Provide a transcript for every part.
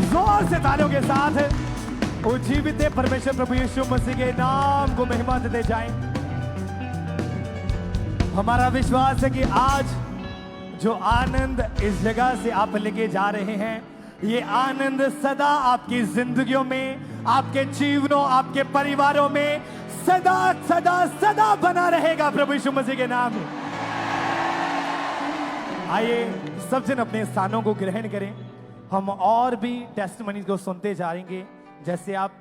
जोर से तालियों के साथ उज्जीवित परमेश्वर प्रभु यीशु मसीह के नाम को महिमा देते जाएं। हमारा विश्वास है कि आज जो आनंद इस जगह से आप लेके जा रहे हैं, ये आनंद सदा आपकी जिंदगियों में, आपके जीवनों, आपके परिवारों में सदा सदा सदा बना रहेगा प्रभु यीशु मसीह के नाम में। आइए सब जन अपने स्थानों को ग्रहण करें। हम और भी टेस्टमनीज को सुनते जाएंगे। जैसे आप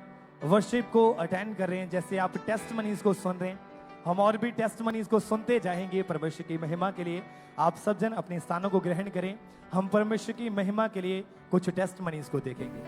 वर्शिप को अटेंड कर रहे हैं, जैसे आप टेस्टमनीज को सुन रहे हैं, हम और भी टेस्टमनीज को सुनते जाएंगे परमेश्वर की महिमा के लिए। आप सब जन अपने स्थानों को ग्रहण करें। हम परमेश्वर की महिमा के लिए कुछ टेस्टमनीज को देखेंगे।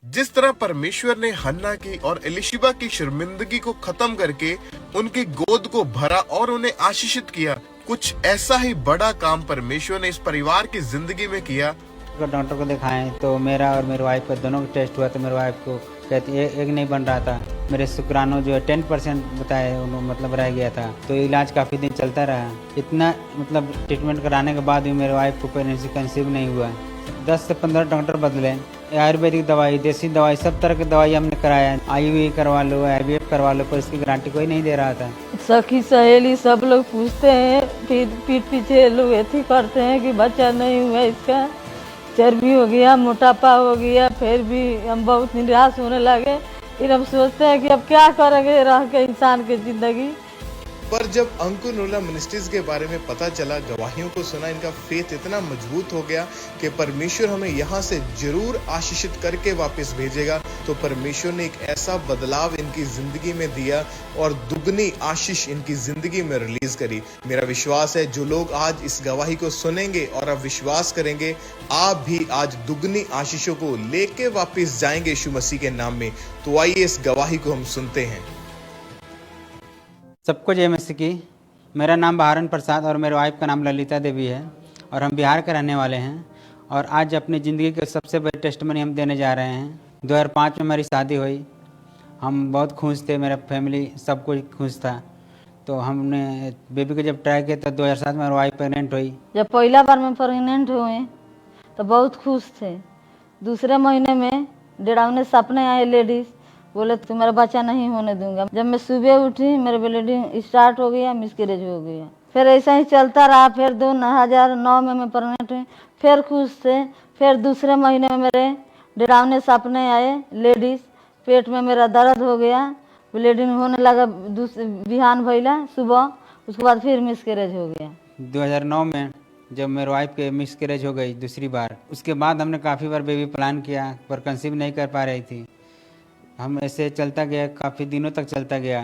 जिस तरह परमेश्वर ने हन्ना की और एलिशिबा की शर्मिंदगी को खत्म करके उनकी गोद को भरा और उन्हें आशीषित किया, कुछ ऐसा ही बड़ा काम परमेश्वर ने इस परिवार की जिंदगी में किया। डॉक्टर को दिखाएं तो मेरा और मेरे वाइफ का दोनों का टेस्ट हुआ तो मेरे वाइफ को कहती एक नहीं बन रहा था। मेरे शुक्राणु जो है 10% बताए उन्होंने मतलब रह गया था, तो इलाज काफ़ी दिन चलता रहा। इतना मतलब ट्रीटमेंट कराने के बाद भी मेरे वाइफ को प्रेगनेंसी कंसीव नहीं हुआ। 10 से 15 डॉक्टर बदले, आयुर्वेदिक दवाई, देसी दवाई, सब तरह की दवाई हमने कराया। IUI करवा लो, IVF करवा लो, पर इसकी गारंटी कोई नहीं दे रहा था। सखी सहेली सब लोग पूछते हैं, फिर पीठ पीछे लोग ऐसे करते हैं कि बच्चा नहीं हुआ, इसका चर्बी हो गया, मोटापा हो गया। फिर भी हम बहुत निराश होने लगे। फिर हम सोचते हैं कि अब क्या करेंगे रह के इंसान की जिंदगी। पर जब अंकुर नूला मिनिस्ट्रीज के बारे में पता चला, गवाहियों को सुना, इनका फेथ इतना मजबूत हो गया कि परमेश्वर हमें यहाँ से जरूर आशीषित करके वापस भेजेगा। तो परमेश्वर ने एक ऐसा बदलाव इनकी जिंदगी में दिया और दुगनी आशीष इनकी जिंदगी में रिलीज करी। मेरा विश्वास है जो लोग आज इस गवाही को सुनेंगे और अब विश्वास करेंगे, आप भी आज दुगनी आशीषों को लेके वापस जाएंगे यीशु मसीह के नाम में। तो आइए इस गवाही को हम सुनते हैं। सबको जय मसीह की। मेरा नाम बहारन प्रसाद और मेरे वाइफ का नाम ललिता देवी है और हम बिहार के रहने वाले हैं। और आज अपनी ज़िंदगी के सबसे बड़े टेस्टमनी हम देने जा रहे हैं। 2005 में हमारी शादी हुई। हम बहुत खुश थे, मेरा फैमिली सब कोई खुश था। तो हमने बेबी को जब ट्राई किया तो 2007 में मेरी वाइफ प्रेगनेंट हुई। जब पहला बार में प्रेगनेंट हुए तो बहुत खुश थे। दूसरे महीने में डेढ़ावने सपने आए, लेडीज बोले तुम्हारा बच्चा नहीं होने दूंगा। जब मैं सुबह उठी मेरे ब्लीडिंग स्टार्ट हो गया, मिसकैरेज हो गया। फिर ऐसा ही चलता रहा। फिर 2009 में मैं प्रेगनेंट हुई, फिर खुश थे। फिर दूसरे महीने में मेरे डरावने सपने आए, लेडीज पेट में मेरा दर्द हो गया, ब्लीडिंग होने लगा, बिहान भैला सुबह, उसके बाद फिर मिसकैरेज हो गया। 2009 में जब मेरे वाइफ के मिसकैरेज हो गई दूसरी बार, उसके बाद हमने काफ़ी बार बेबी प्लान किया पर कंसीव नहीं कर पा रही थी। हम ऐसे चलता गया, काफ़ी दिनों तक चलता गया।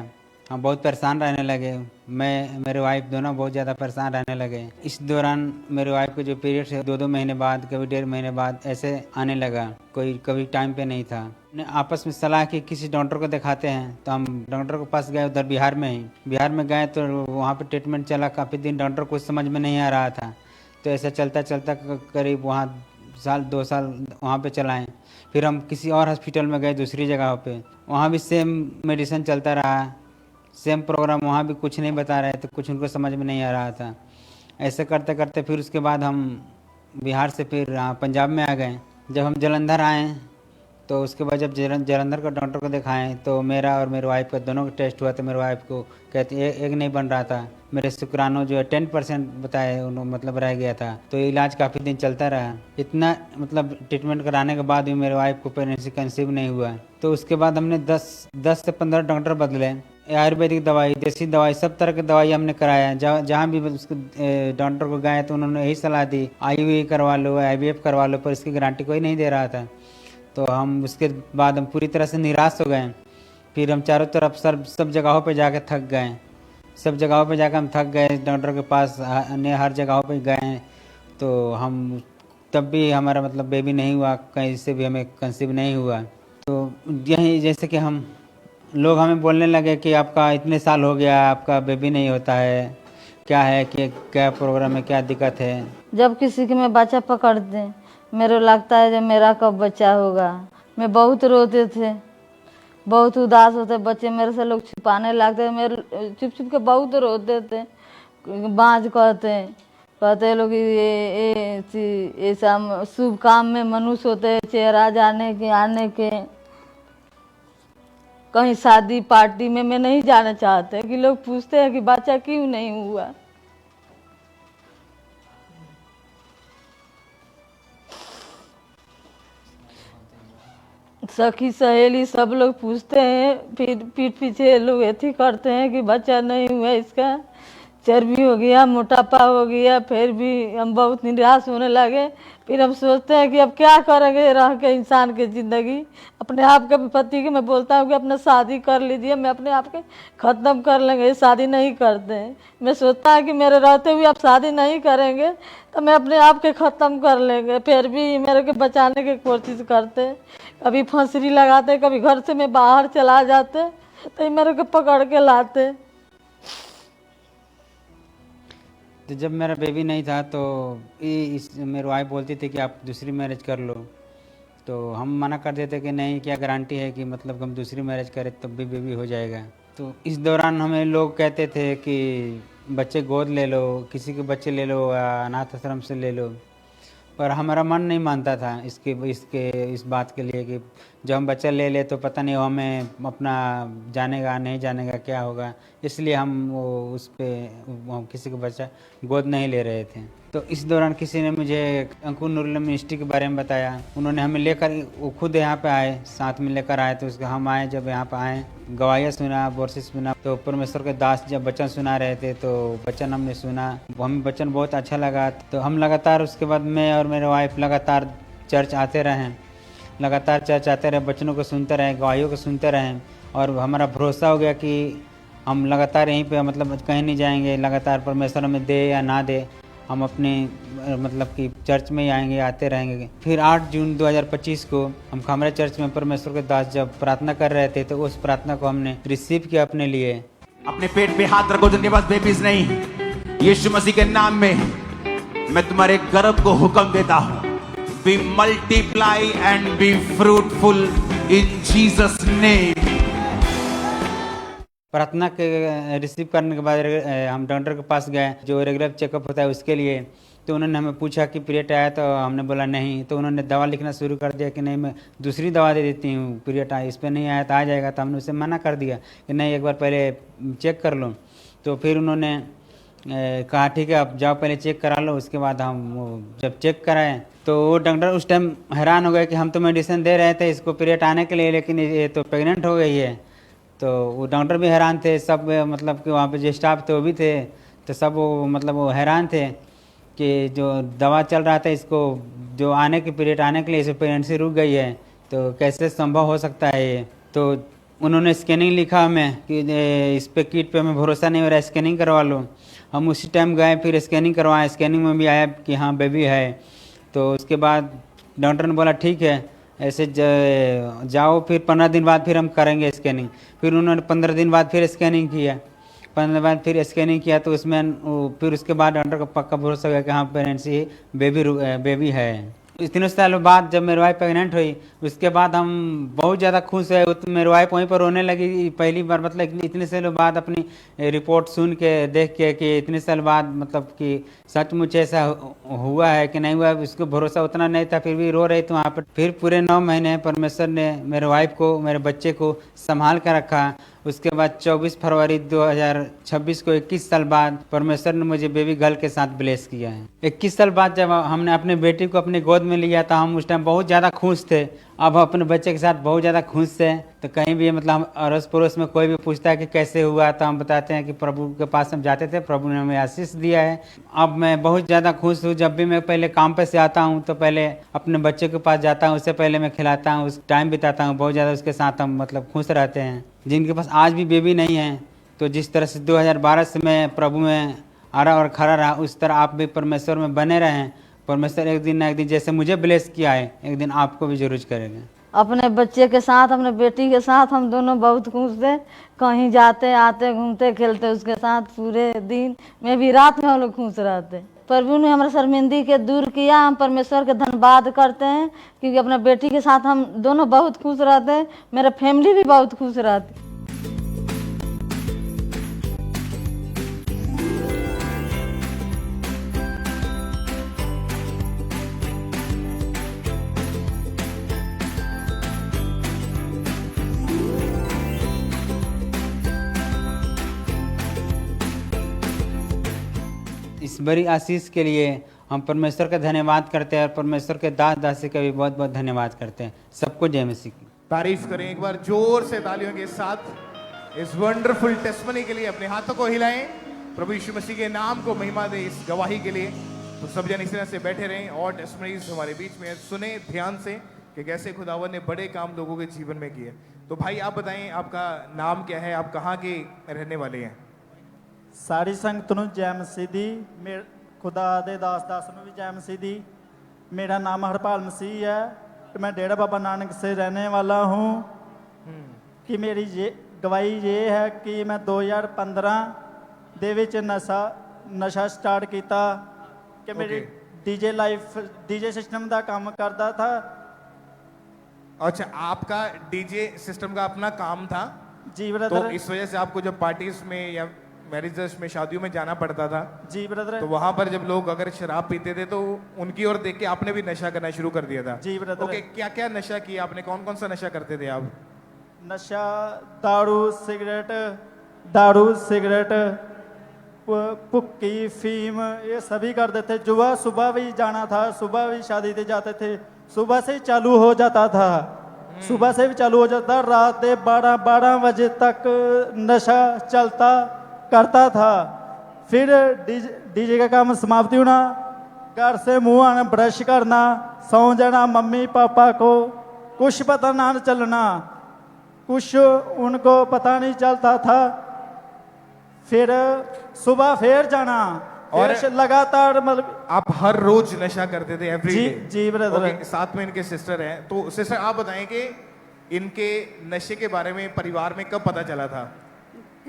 हम बहुत परेशान रहने लगे, मैं मेरे वाइफ दोनों बहुत ज़्यादा परेशान रहने लगे। इस दौरान मेरे वाइफ के जो पीरियड्स है 2-2 महीने बाद, कभी 1.5 महीने बाद ऐसे आने लगा, कोई कभी टाइम पे नहीं था। ने आपस में सलाह की किसी डॉक्टर को दिखाते हैं, तो हम डॉक्टर के पास गए उधर बिहार में ही। बिहार में गए तो वहाँ पे ट्रीटमेंट चला काफ़ी दिन, डॉक्टर कुछ समझ में नहीं आ रहा था। तो ऐसा चलता चलता करीब वहाँ 2 साल वहाँ पे चलाएँ। फिर हम किसी और हॉस्पिटल में गए दूसरी जगह पे, वहाँ भी सेम मेडिसिन चलता रहा, सेम प्रोग्राम, वहाँ भी कुछ नहीं बता रहे थे, कुछ उनको समझ में नहीं आ रहा था। ऐसे करते करते फिर उसके बाद हम बिहार से फिर पंजाब में आ गए। जब हम जालंधर आए तो उसके बाद जब जालंधर का डॉक्टर को दिखाएं तो मेरा और मेरे वाइफ का दोनों का टेस्ट हुआ तो मेरे वाइफ को कहती एक नहीं बन रहा था। मेरे शुक्राणु जो है 10% बताए उन्होंने मतलब रह गया था, तो इलाज काफ़ी दिन चलता रहा। इतना मतलब ट्रीटमेंट कराने के बाद भी मेरे वाइफ को प्रेगनेंसी कंसीव नहीं हुआ। तो उसके बाद हमने 10 से 15 डॉक्टर बदले, आयुर्वेदिक दवाई, देसी दवाई, सब तरह की दवाई हमने कराया। जहाँ भी उसको डॉक्टर को गए तो उन्होंने यही सलाह दी, IUI करवा लो, IVF करवा लो, पर इसकी गारंटी कोई नहीं दे रहा था। तो हम उसके बाद हम पूरी तरह से निराश हो गए। फिर हम चारों तरफ सब जगहों पे जाके थक गए। सब जगहों पे जाकर हम थक गए, डॉक्टर के पास अन्य हर जगहों पे गए। तो हम तब भी हमारा मतलब बेबी नहीं हुआ, कहीं से भी हमें कंसीव नहीं हुआ। तो यही जैसे कि हम लोग हमें बोलने लगे कि आपका इतने साल हो गया, आपका बेबी नहीं होता है कि क्या प्रॉब्लम है, क्या दिक्कत है। जब किसी के मैं बच्चा पकड़ते मेरे लगता है जब मेरा कब बच्चा होगा। मैं बहुत रोते थे, बहुत उदास होते बच्चे मेरे से लोग छुपाने लगते, मेरे चुप चुप के बहुत रोते थे। बाँझ कहते लोग ये सब शुभ काम में मनुष्य होते हैं, चेहरा जाने के आने के। कहीं शादी पार्टी में मैं नहीं जाना चाहते कि लोग पूछते हैं कि बच्चा क्यों नहीं हुआ। सखी सहेली सब लोग पूछते हैं, फिर पीठ पीछे लोग ऐसी करते हैं कि बच्चा नहीं हुआ, इसका चर्बी हो गया, मोटापा हो गया। फिर भी हम बहुत निराश होने लगे। फिर हम सोचते हैं कि अब क्या करेंगे रह के इंसान की ज़िंदगी। अपने आप के पति के मैं बोलता हूँ कि अपना शादी कर लीजिए, मैं अपने आप के ख़त्म कर लेंगे, शादी नहीं करते हैं। मैं सोचता है कि मेरे रहते हुए आप शादी नहीं करेंगे तो मैं अपने आप के ख़त्म कर लेंगे। फिर भी मेरे को बचाने की कोशिश करते, कभी फंसरी लगाते, कभी घर से मैं बाहर चला जाते तो ये मेरे को पकड़ के लाते। तो जब मेरा बेबी नहीं था तो मेरी वाइफ बोलती थी कि आप दूसरी मैरिज कर लो। तो हम मना कर देते कि नहीं, क्या गारंटी है कि मतलब हम दूसरी मैरिज करें तब भी बेबी हो जाएगा। तो इस दौरान हमें लोग कहते थे कि बच्चे गोद ले लो, किसी के बच्चे ले लो, अनाथ आश्रम से ले लो। पर हमारा मन नहीं मानता था इस बात के लिए कि जब हम बच्चा ले ले तो पता नहीं हमें अपना जानेगा नहीं जानेगा क्या होगा। इसलिए हम हम किसी का बच्चा गोद नहीं ले रहे थे। तो इस दौरान किसी ने मुझे अंकुर नूरुल्लाह मिनिस्ट्री के बारे में बताया। उन्होंने हमें लेकर, वो खुद यहाँ पे आए, साथ में लेकर आए। तो उसके हम आए, जब यहाँ पे आए गवाहियाँ सुना, वर्सेस सुना। तो परमेश्वर के दास जब वचन सुना रहे थे तो वचन हमने सुना, हमें वचन बहुत अच्छा लगा। तो हम लगातार उसके बाद मैं और मेरे वाइफ लगातार चर्च आते रहें, लगातार चर्च आते रहे, बच्चों को सुनते रहें, गवाहियों को सुनते रहें। और हमारा भरोसा हो गया कि हम लगातार यहीं पे मतलब कहीं नहीं जाएंगे। लगातार परमेश्वर हमें दे या ना दे, हम अपने मतलब कि चर्च में ही आएंगे, आते रहेंगे। फिर 8 जून 2025 को हम खामरा चर्च में परमेश्वर के दास जब प्रार्थना कर रहे थे तो उस प्रार्थना को हमने रिसीव किया अपने लिए। अपने पेट पे हाथ रखो जिनके पास बेबीज नहीं। यीशु मसीह के नाम में मैं तुम्हारे गर्भ को हुक्म देता हूं, be multiply and be fruitful in Jesus name. प्रार्थना के रिसीव करने के बाद हम डॉक्टर के पास गए, जो रेगुलर चेकअप होता है उसके लिए। तो उन्होंने हमें पूछा कि पीरियड आया, तो हमने बोला नहीं। तो उन्होंने दवा लिखना शुरू कर दिया कि नहीं, मैं दूसरी दवा दे देती हूँ, पीरियड आया, इस पर नहीं आया तो आ जाएगा। तो हमने उसे मना कर दिया कि नहीं, एक बार पहले चेक कर लो। तो फिर उन्होंने कहा ठीक है, आप जाओ पहले चेक करा लो। उसके बाद हम जब चेक कराएं तो वो डॉक्टर उस टाइम हैरान हो गए कि हम तो मेडिसिन दे रहे थे इसको पीरियड आने के लिए, लेकिन ये तो प्रेग्नेंट हो गई है। तो वो डॉक्टर भी हैरान थे, सब मतलब कि वहाँ पे जो स्टाफ थे वो भी थे। तो सब वो मतलब वो हैरान थे कि जो दवा चल रहा था इसको, जो आने के पीरियड आने के लिए इसे प्रेगनेंसी रुक गई है, तो कैसे संभव हो सकता है ये। तो उन्होंने स्कैनिंग लिखा हमें कि इस पे किट पे हमें भरोसा नहीं हो रहा है, स्कैनिंग करवा लो। हम उसी टाइम गए, फिर स्कैनिंग करवाएं। स्कैनिंग में भी आया कि हाँ बेबी है। तो उसके बाद डॉक्टर ने बोला ठीक है, ऐसे जाओ, फिर 15 दिन बाद फिर हम करेंगे स्कैनिंग। फिर उन्होंने 15 दिन बाद फिर स्कैनिंग किया, 15 दिन बाद फिर स्कैनिंग किया। तो उसमें फिर उसके बाद डॉक्टर को पक्का भरोसा हो गया कि हाँ प्रेगनेंसी बेबी है। इतने सालों बाद जब मेरी वाइफ प्रेग्नेंट हुई, उसके बाद हम बहुत ज़्यादा खुश हुए। तो मेरी वाइफ वहीं पर रोने लगी पहली बार, मतलब इतने सालों बाद अपनी रिपोर्ट सुन के, देख के कि इतने साल बाद मतलब कि सचमुच ऐसा हुआ है कि नहीं हुआ। उसको भरोसा उतना नहीं था, फिर भी रो रही थी वहाँ पर। फिर पूरे 9 महीने परमेश्वर ने मेरे वाइफ को, मेरे बच्चे को संभाल कर रखा। उसके बाद 24 फरवरी 2026 को 21 साल बाद परमेश्वर ने मुझे बेबी गर्ल के साथ ब्लेस किया है। 21 साल बाद जब हमने अपने बेटी को अपने गोद में लिया था, हम उस टाइम बहुत ज़्यादा खुश थे। अब अपने बच्चे के साथ बहुत ज़्यादा खुश थे। तो कहीं भी मतलब हम अड़ोस पड़ोस में कोई भी पूछता है कि कैसे हुआ, तो हम बताते हैं कि प्रभु के पास हम जाते थे, प्रभु ने हमें आशीष दिया है। अब मैं बहुत ज़्यादा खुश हूँ। जब भी मैं पहले काम पे से आता हूँ तो पहले अपने बच्चे के पास जाता हूँ, उससे पहले मैं खिलाता हूँ, उस टाइम बिताता हूँ, बहुत ज़्यादा उसके साथ हम मतलब खुश रहते हैं। जिनके पास आज भी बेबी नहीं है, तो जिस तरह से 2012 से मैं प्रभु में आरा और खड़ा रहा, उस तरह आप भी परमेश्वर में बने रहें, परमेश्वर एक दिन ना एक दिन जैसे मुझे ब्लेस किया है एक दिन आपको भी जरूर करेगा। अपने बच्चे के साथ, अपने बेटी के साथ हम दोनों बहुत खुश थे। कहीं जाते आते घूमते खेलते उसके साथ पूरे दिन में भी रात में हम लोग खुश रहते। प्रभु ने हमारे शर्मिंदगी के दूर किया। हम परमेश्वर के धन्यवाद करते हैं क्योंकि अपने बेटी के साथ हम दोनों बहुत खुश रहते हैं। मेरा फैमिली भी बहुत खुश रहती। इस बड़ी आशीष के लिए हम परमेश्वर का धन्यवाद करते हैं और परमेश्वर के दास दासी का भी बहुत बहुत धन्यवाद करते हैं। सबको जय मसीह की। तारीफ करें एक बार जोर से तालियों के साथ इस वंडरफुल टेस्टमनी के लिए। अपने हाथों को हिलाएं, प्रभु यीशु मसीह के नाम को महिमा दे इस गवाही के लिए। तो सब जन इस तरह से बैठे रहें और टेस्टमनीज हमारे बीच में सुने ध्यान से कि कैसे खुदावन ने बड़े काम लोगों के जीवन में किए। तो भाई आप बताएं, आपका नाम क्या है, आप कहाँ के रहने वाले हैं? सारी संगत ਨੂੰ ਜੈ ਮਸੀਹ ਦੀ। खुदा ਦੇ ਦਾਸ ਦਾਸ ਨੂੰ भी जय मसीह दी। मेरा नाम हरपाल मसीह है। तो मैं डेरा बाबा नानक से रहने वाला हूँ। कि मेरी गवाही ये है कि मैं 2015 ਦੇ ਵਿੱਚ नशा स्टार्ट किया कि मेरी डीजे सिस्टम का काम करता था। अच्छा, आपका डीजे सिस्टम का अपना काम था जी तो ब्रदर। इस वजह से आपको जब पार्टीज में या मैरिजेस में शादियों में जाना पड़ता था जी ब्रदर। तो वहां पर जब लोग अगर शराब पीते थे तो उनकी ओर देख के आपने भी नशा करना शुरू कर दिया था। जी ब्रदर। ओके, क्या क्या नशा किया आपने? कौन कौन सा नशा करते थे आप? नशा दारू सिगरेट पुक्की फीम ये सभी करते थे। जुआ सुबह भी जाना था, सुबह भी शादी पे जाते थे। सुबह से ही चालू हो जाता था, सुबह से भी चालू हो जाता। रात के 12 बजे तक नशा चलता करता था। फिर डीजे का काम समाप्ति होना, घर से मुंह आना, ब्रश करना, सौ जाना। मम्मी पापा को कुछ पता ना चलना, कुछ उनको पता नहीं चलता था। फिर सुबह फिर जाना और लगातार मतलब आप हर रोज नशा करते थे एवरी जी डे? जी ब्रदर। ओके, साथ में इनके सिस्टर हैं, तो सिस्टर आप बताएं कि इनके नशे के बारे में परिवार में कब पता चला था?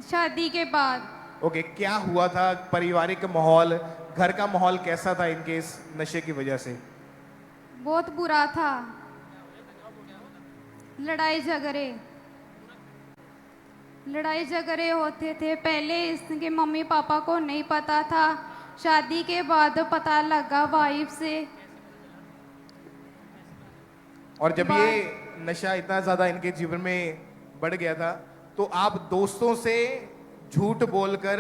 शादी के बाद। ओके, क्या हुआ था? पारिवारिक माहौल, घर का माहौल कैसा था इनके इस नशे की वजह से? बहुत बुरा था, लड़ाई झगड़े होते थे। पहले इसके मम्मी पापा को नहीं पता था, शादी के बाद पता लगा वाइफ से। और जब ये नशा इतना ज्यादा इनके जीवन में बढ़ गया था तो आप दोस्तों से झूठ बोलकर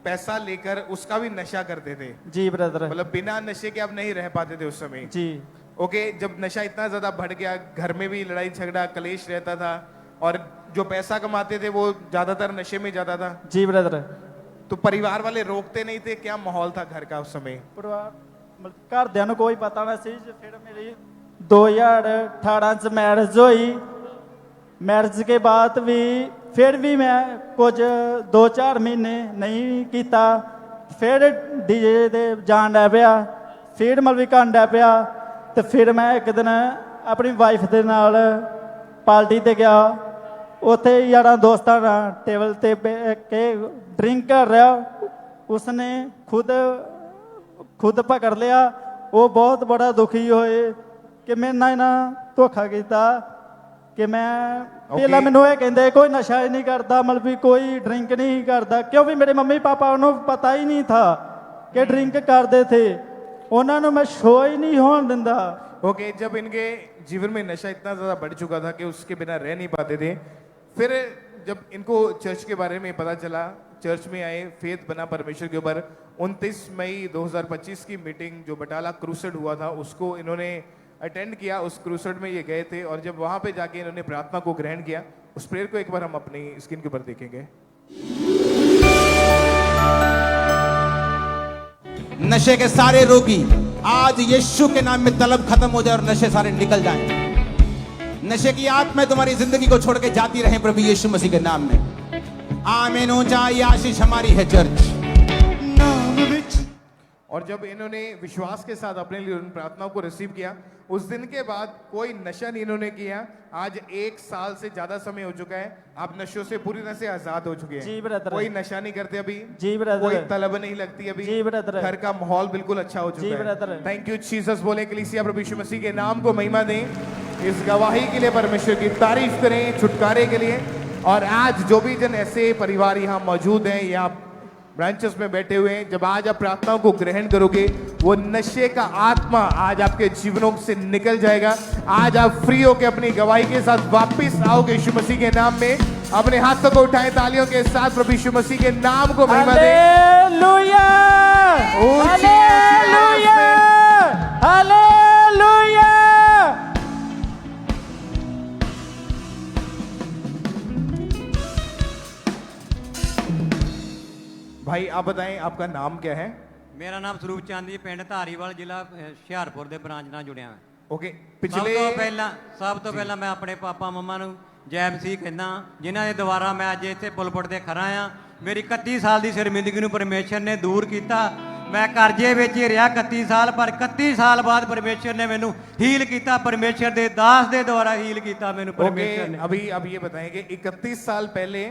पैसा लेकर उसका भी नशा करते थे? जी ब्रदर। मतलब बिना नशे के आप नहीं रह पाते थे उस समय? जी। ओके, जब नशा इतना ज्यादा बढ़ गया, घर में भी लड़ाई झगड़ा कलेश रहता था और जो पैसा कमाते थे वो ज्यादातर नशे में जाता था? जी ब्रदर। तो परिवार वाले रोकते नहीं थे? क्या माहौल था घर का उस समय? परिवार घरदिਆਂ ਨੂੰ कोई पता नहीं सी। फिर मेरी 2018 च मैरिज हुई। मैरिज के बाद भी फिर भी मैं कुछ 2-4 महीने नहीं किया। फिर डीजे दे जान लग पिया, फिर मतलब भी करन लग पिया। तो फिर मैं एक दिन अपनी वाइफ के नाल पार्टी ते गया। उत्थे यारां दोस्तां नाल टेबल ते के ड्रिंक कर रहा। उसने खुद पकड़ लिया। वो बहुत बड़ा दुखी होए कि मेरे नाल इन्हां धोखा किया कि मैं पहला मैनू ये कहते कोई नशा ही नहीं करता, मतलब भी कोई ड्रिंक नहीं करता, क्योंकि मेरे मम्मी पापा उन्होंने पता ही नहीं था कि ड्रिंक करते थे। उन्होंने मैं शो ही नहीं होने दिंदा। ओके, जब इनके जीवन में नशा इतना ज्यादा बढ़ चुका था कि उसके बिना रह नहीं पाते थे, फिर जब इनको चर्च के बारे में पता चला, चर्च में आए, फेथ बना परमेश्वर के ऊपर। 29 मई 2025 की मीटिंग जो बटाला क्रूसेड हुआ था उसको इन्होंने अटेंड किया। उस क्रूसेड में ये गए थे और जब वहां पे जाके इन्होंने प्रार्थना को ग्रहण किया, उस प्रेयर को एक बार हम अपनी स्क्रीन के ऊपर देखेंगे। नशे के सारे रोगी आज यीशु के नाम में तलब खत्म हो जाए और नशे सारे निकल जाएं। नशे की आत्मा तुम्हारी जिंदगी को छोड़ के जाती रहे प्रभु यीशु मसीह के नाम में। आमीन। ऊंचा ये आशीष हमारी है चर्च। और जब इन्होंने विश्वास के साथ अपने लिए उन प्रार्थनाओं को रिसीव किया, उस दिन के बाद कोई नशा नहीं इन्होंने किया। आज 1 साल से ज्यादा समय हो चुका है, आप नशों से पूरी तरह से आजाद हो चुके हैं। जी ब्रदर। कोई नशा नहीं करते अभी। जी ब्रदर। कोई तलब नहीं लगती अभी। जी ब्रदर। घर का माहौल बिल्कुल अच्छा हो जी चुका ब्रदर। है। थैंक यू जीसस बोले कलीसिया प्रभु यीशु मसीह के नाम को महिमा दें। इस गवाही के लिए परमेश्वर की तारीफ करें, छुटकारे के लिए। और आज जो भी जन ऐसे परिवार यहाँ मौजूद हैं या ब्रांचेस में बैठे हुए हैं, जब आज आप प्रार्थनाओं को ग्रहण करोगे, वो नशे का आत्मा आज आपके जीवनों से निकल जाएगा। आज आप फ्री होकर अपनी गवाही के साथ वापस आओगे यीशु मसीह के नाम में। अपने हाथों को उठाएं तालियों के साथ, प्रभु यीशु मसीह के नाम को महिमा दें। Hallelujah, hallelujah, hallelujah. भाई आप बताएं आपका नाम क्या है? ਮੇਰਾ ਨਾਮ ਸਰੂਪ ਚੰਦ ਜੀ, ਪਿੰਡ ਧਾਰੀਵਾਲ, ਜ਼ਿਲ੍ਹਾ ਹੁਸ਼ਿਆਰਪੁਰ ਦੇ ਬ੍ਰਾਂਚ ਨਾਲ ਜੁੜਿਆ ਹਾਂ। ओके, ਸਭ ਤੋਂ ਪਹਿਲਾਂ ਮੈਂ ਆਪਣੇ ਪਾਪਾ ਮੰਮਾ ਨੂੰ ਜੈ ਮਸੀਹ ਕਹਿੰਦਾ, ਜਿਨ੍ਹਾਂ ਦੇ ਦੁਆਰਾ ਮੈਂ ਅੱਜ ਇੱਥੇ ਪੁਲਪੁੱਟ ਤੇ ਖੜਾ ਆ। ਮੇਰੀ 31 ਸਾਲ ਦੀ ਸ਼ਰਮਿੰਦਗੀ ਨੂੰ ਪਰਮੇਸ਼ਰ ਨੇ ਦੂਰ ਕੀਤਾ। ਮੈਂ ਕਰਜ਼ੇ ਵਿੱਚ ਹੀ ਰਿਹਾ 31 ਸਾਲ, ਪਰ 31 ਸਾਲ ਬਾਅਦ ਪਰਮੇਸ਼ਰ ਨੇ ਮੈਨੂੰ ਹੀਲ ਕੀਤਾ। ਪਰਮੇਸ਼ਰ ਦੇ ਦਾਸ ਦੇ ਦੁਆਰਾ ਹੀਲ ਕੀਤਾ ਮੈਨੂੰ ਪਰਮੇਸ਼ਰ ਨੇ। अभी अब ये बताएं कि 31 साल पहले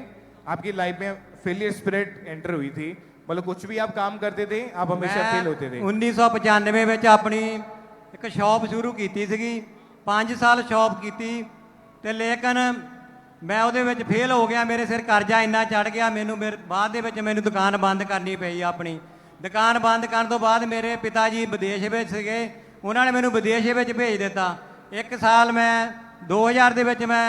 आपकी लाइफ में फेलियर स्पिरिट एंटर हुई थी, मतलब कुछ भी आप काम करते थे आप हमेशा फेल होते थे। 1995 ਵਿੱਚ ਆਪਣੀ ਇੱਕ ਸ਼ਾਪ ਸ਼ੁਰੂ ਕੀਤੀ ਸੀਗੀ, 5 ਸਾਲ ਸ਼ਾਪ ਕੀਤੀ ਤੇ ਲੇਕਿਨ ਮੈਂ ਉਹਦੇ ਵਿੱਚ ਫੇਲ ਹੋ ਗਿਆ। ਮੇਰੇ ਸਿਰ ਕਰਜ਼ਾ ਇੰਨਾ ਚੜ ਗਿਆ, ਮੈਨੂੰ ਬਾਅਦ ਦੇ ਵਿੱਚ ਮੈਨੂੰ ਦੁਕਾਨ ਬੰਦ ਕਰਨੀ ਪਈ। ਆਪਣੀ ਦੁਕਾਨ ਬੰਦ ਕਰਨ ਤੋਂ ਬਾਅਦ ਮੇਰੇ ਪਿਤਾ ਜੀ ਵਿਦੇਸ਼ ਵਿੱਚ ਸੀਗੇ, ਉਹਨਾਂ ਨੇ ਮੈਨੂੰ ਵਿਦੇਸ਼ ਵਿੱਚ ਭੇਜ ਦਿੱਤਾ। 1 ਸਾਲ ਮੈਂ 2000 ਦੇ ਵਿੱਚ ਮੈਂ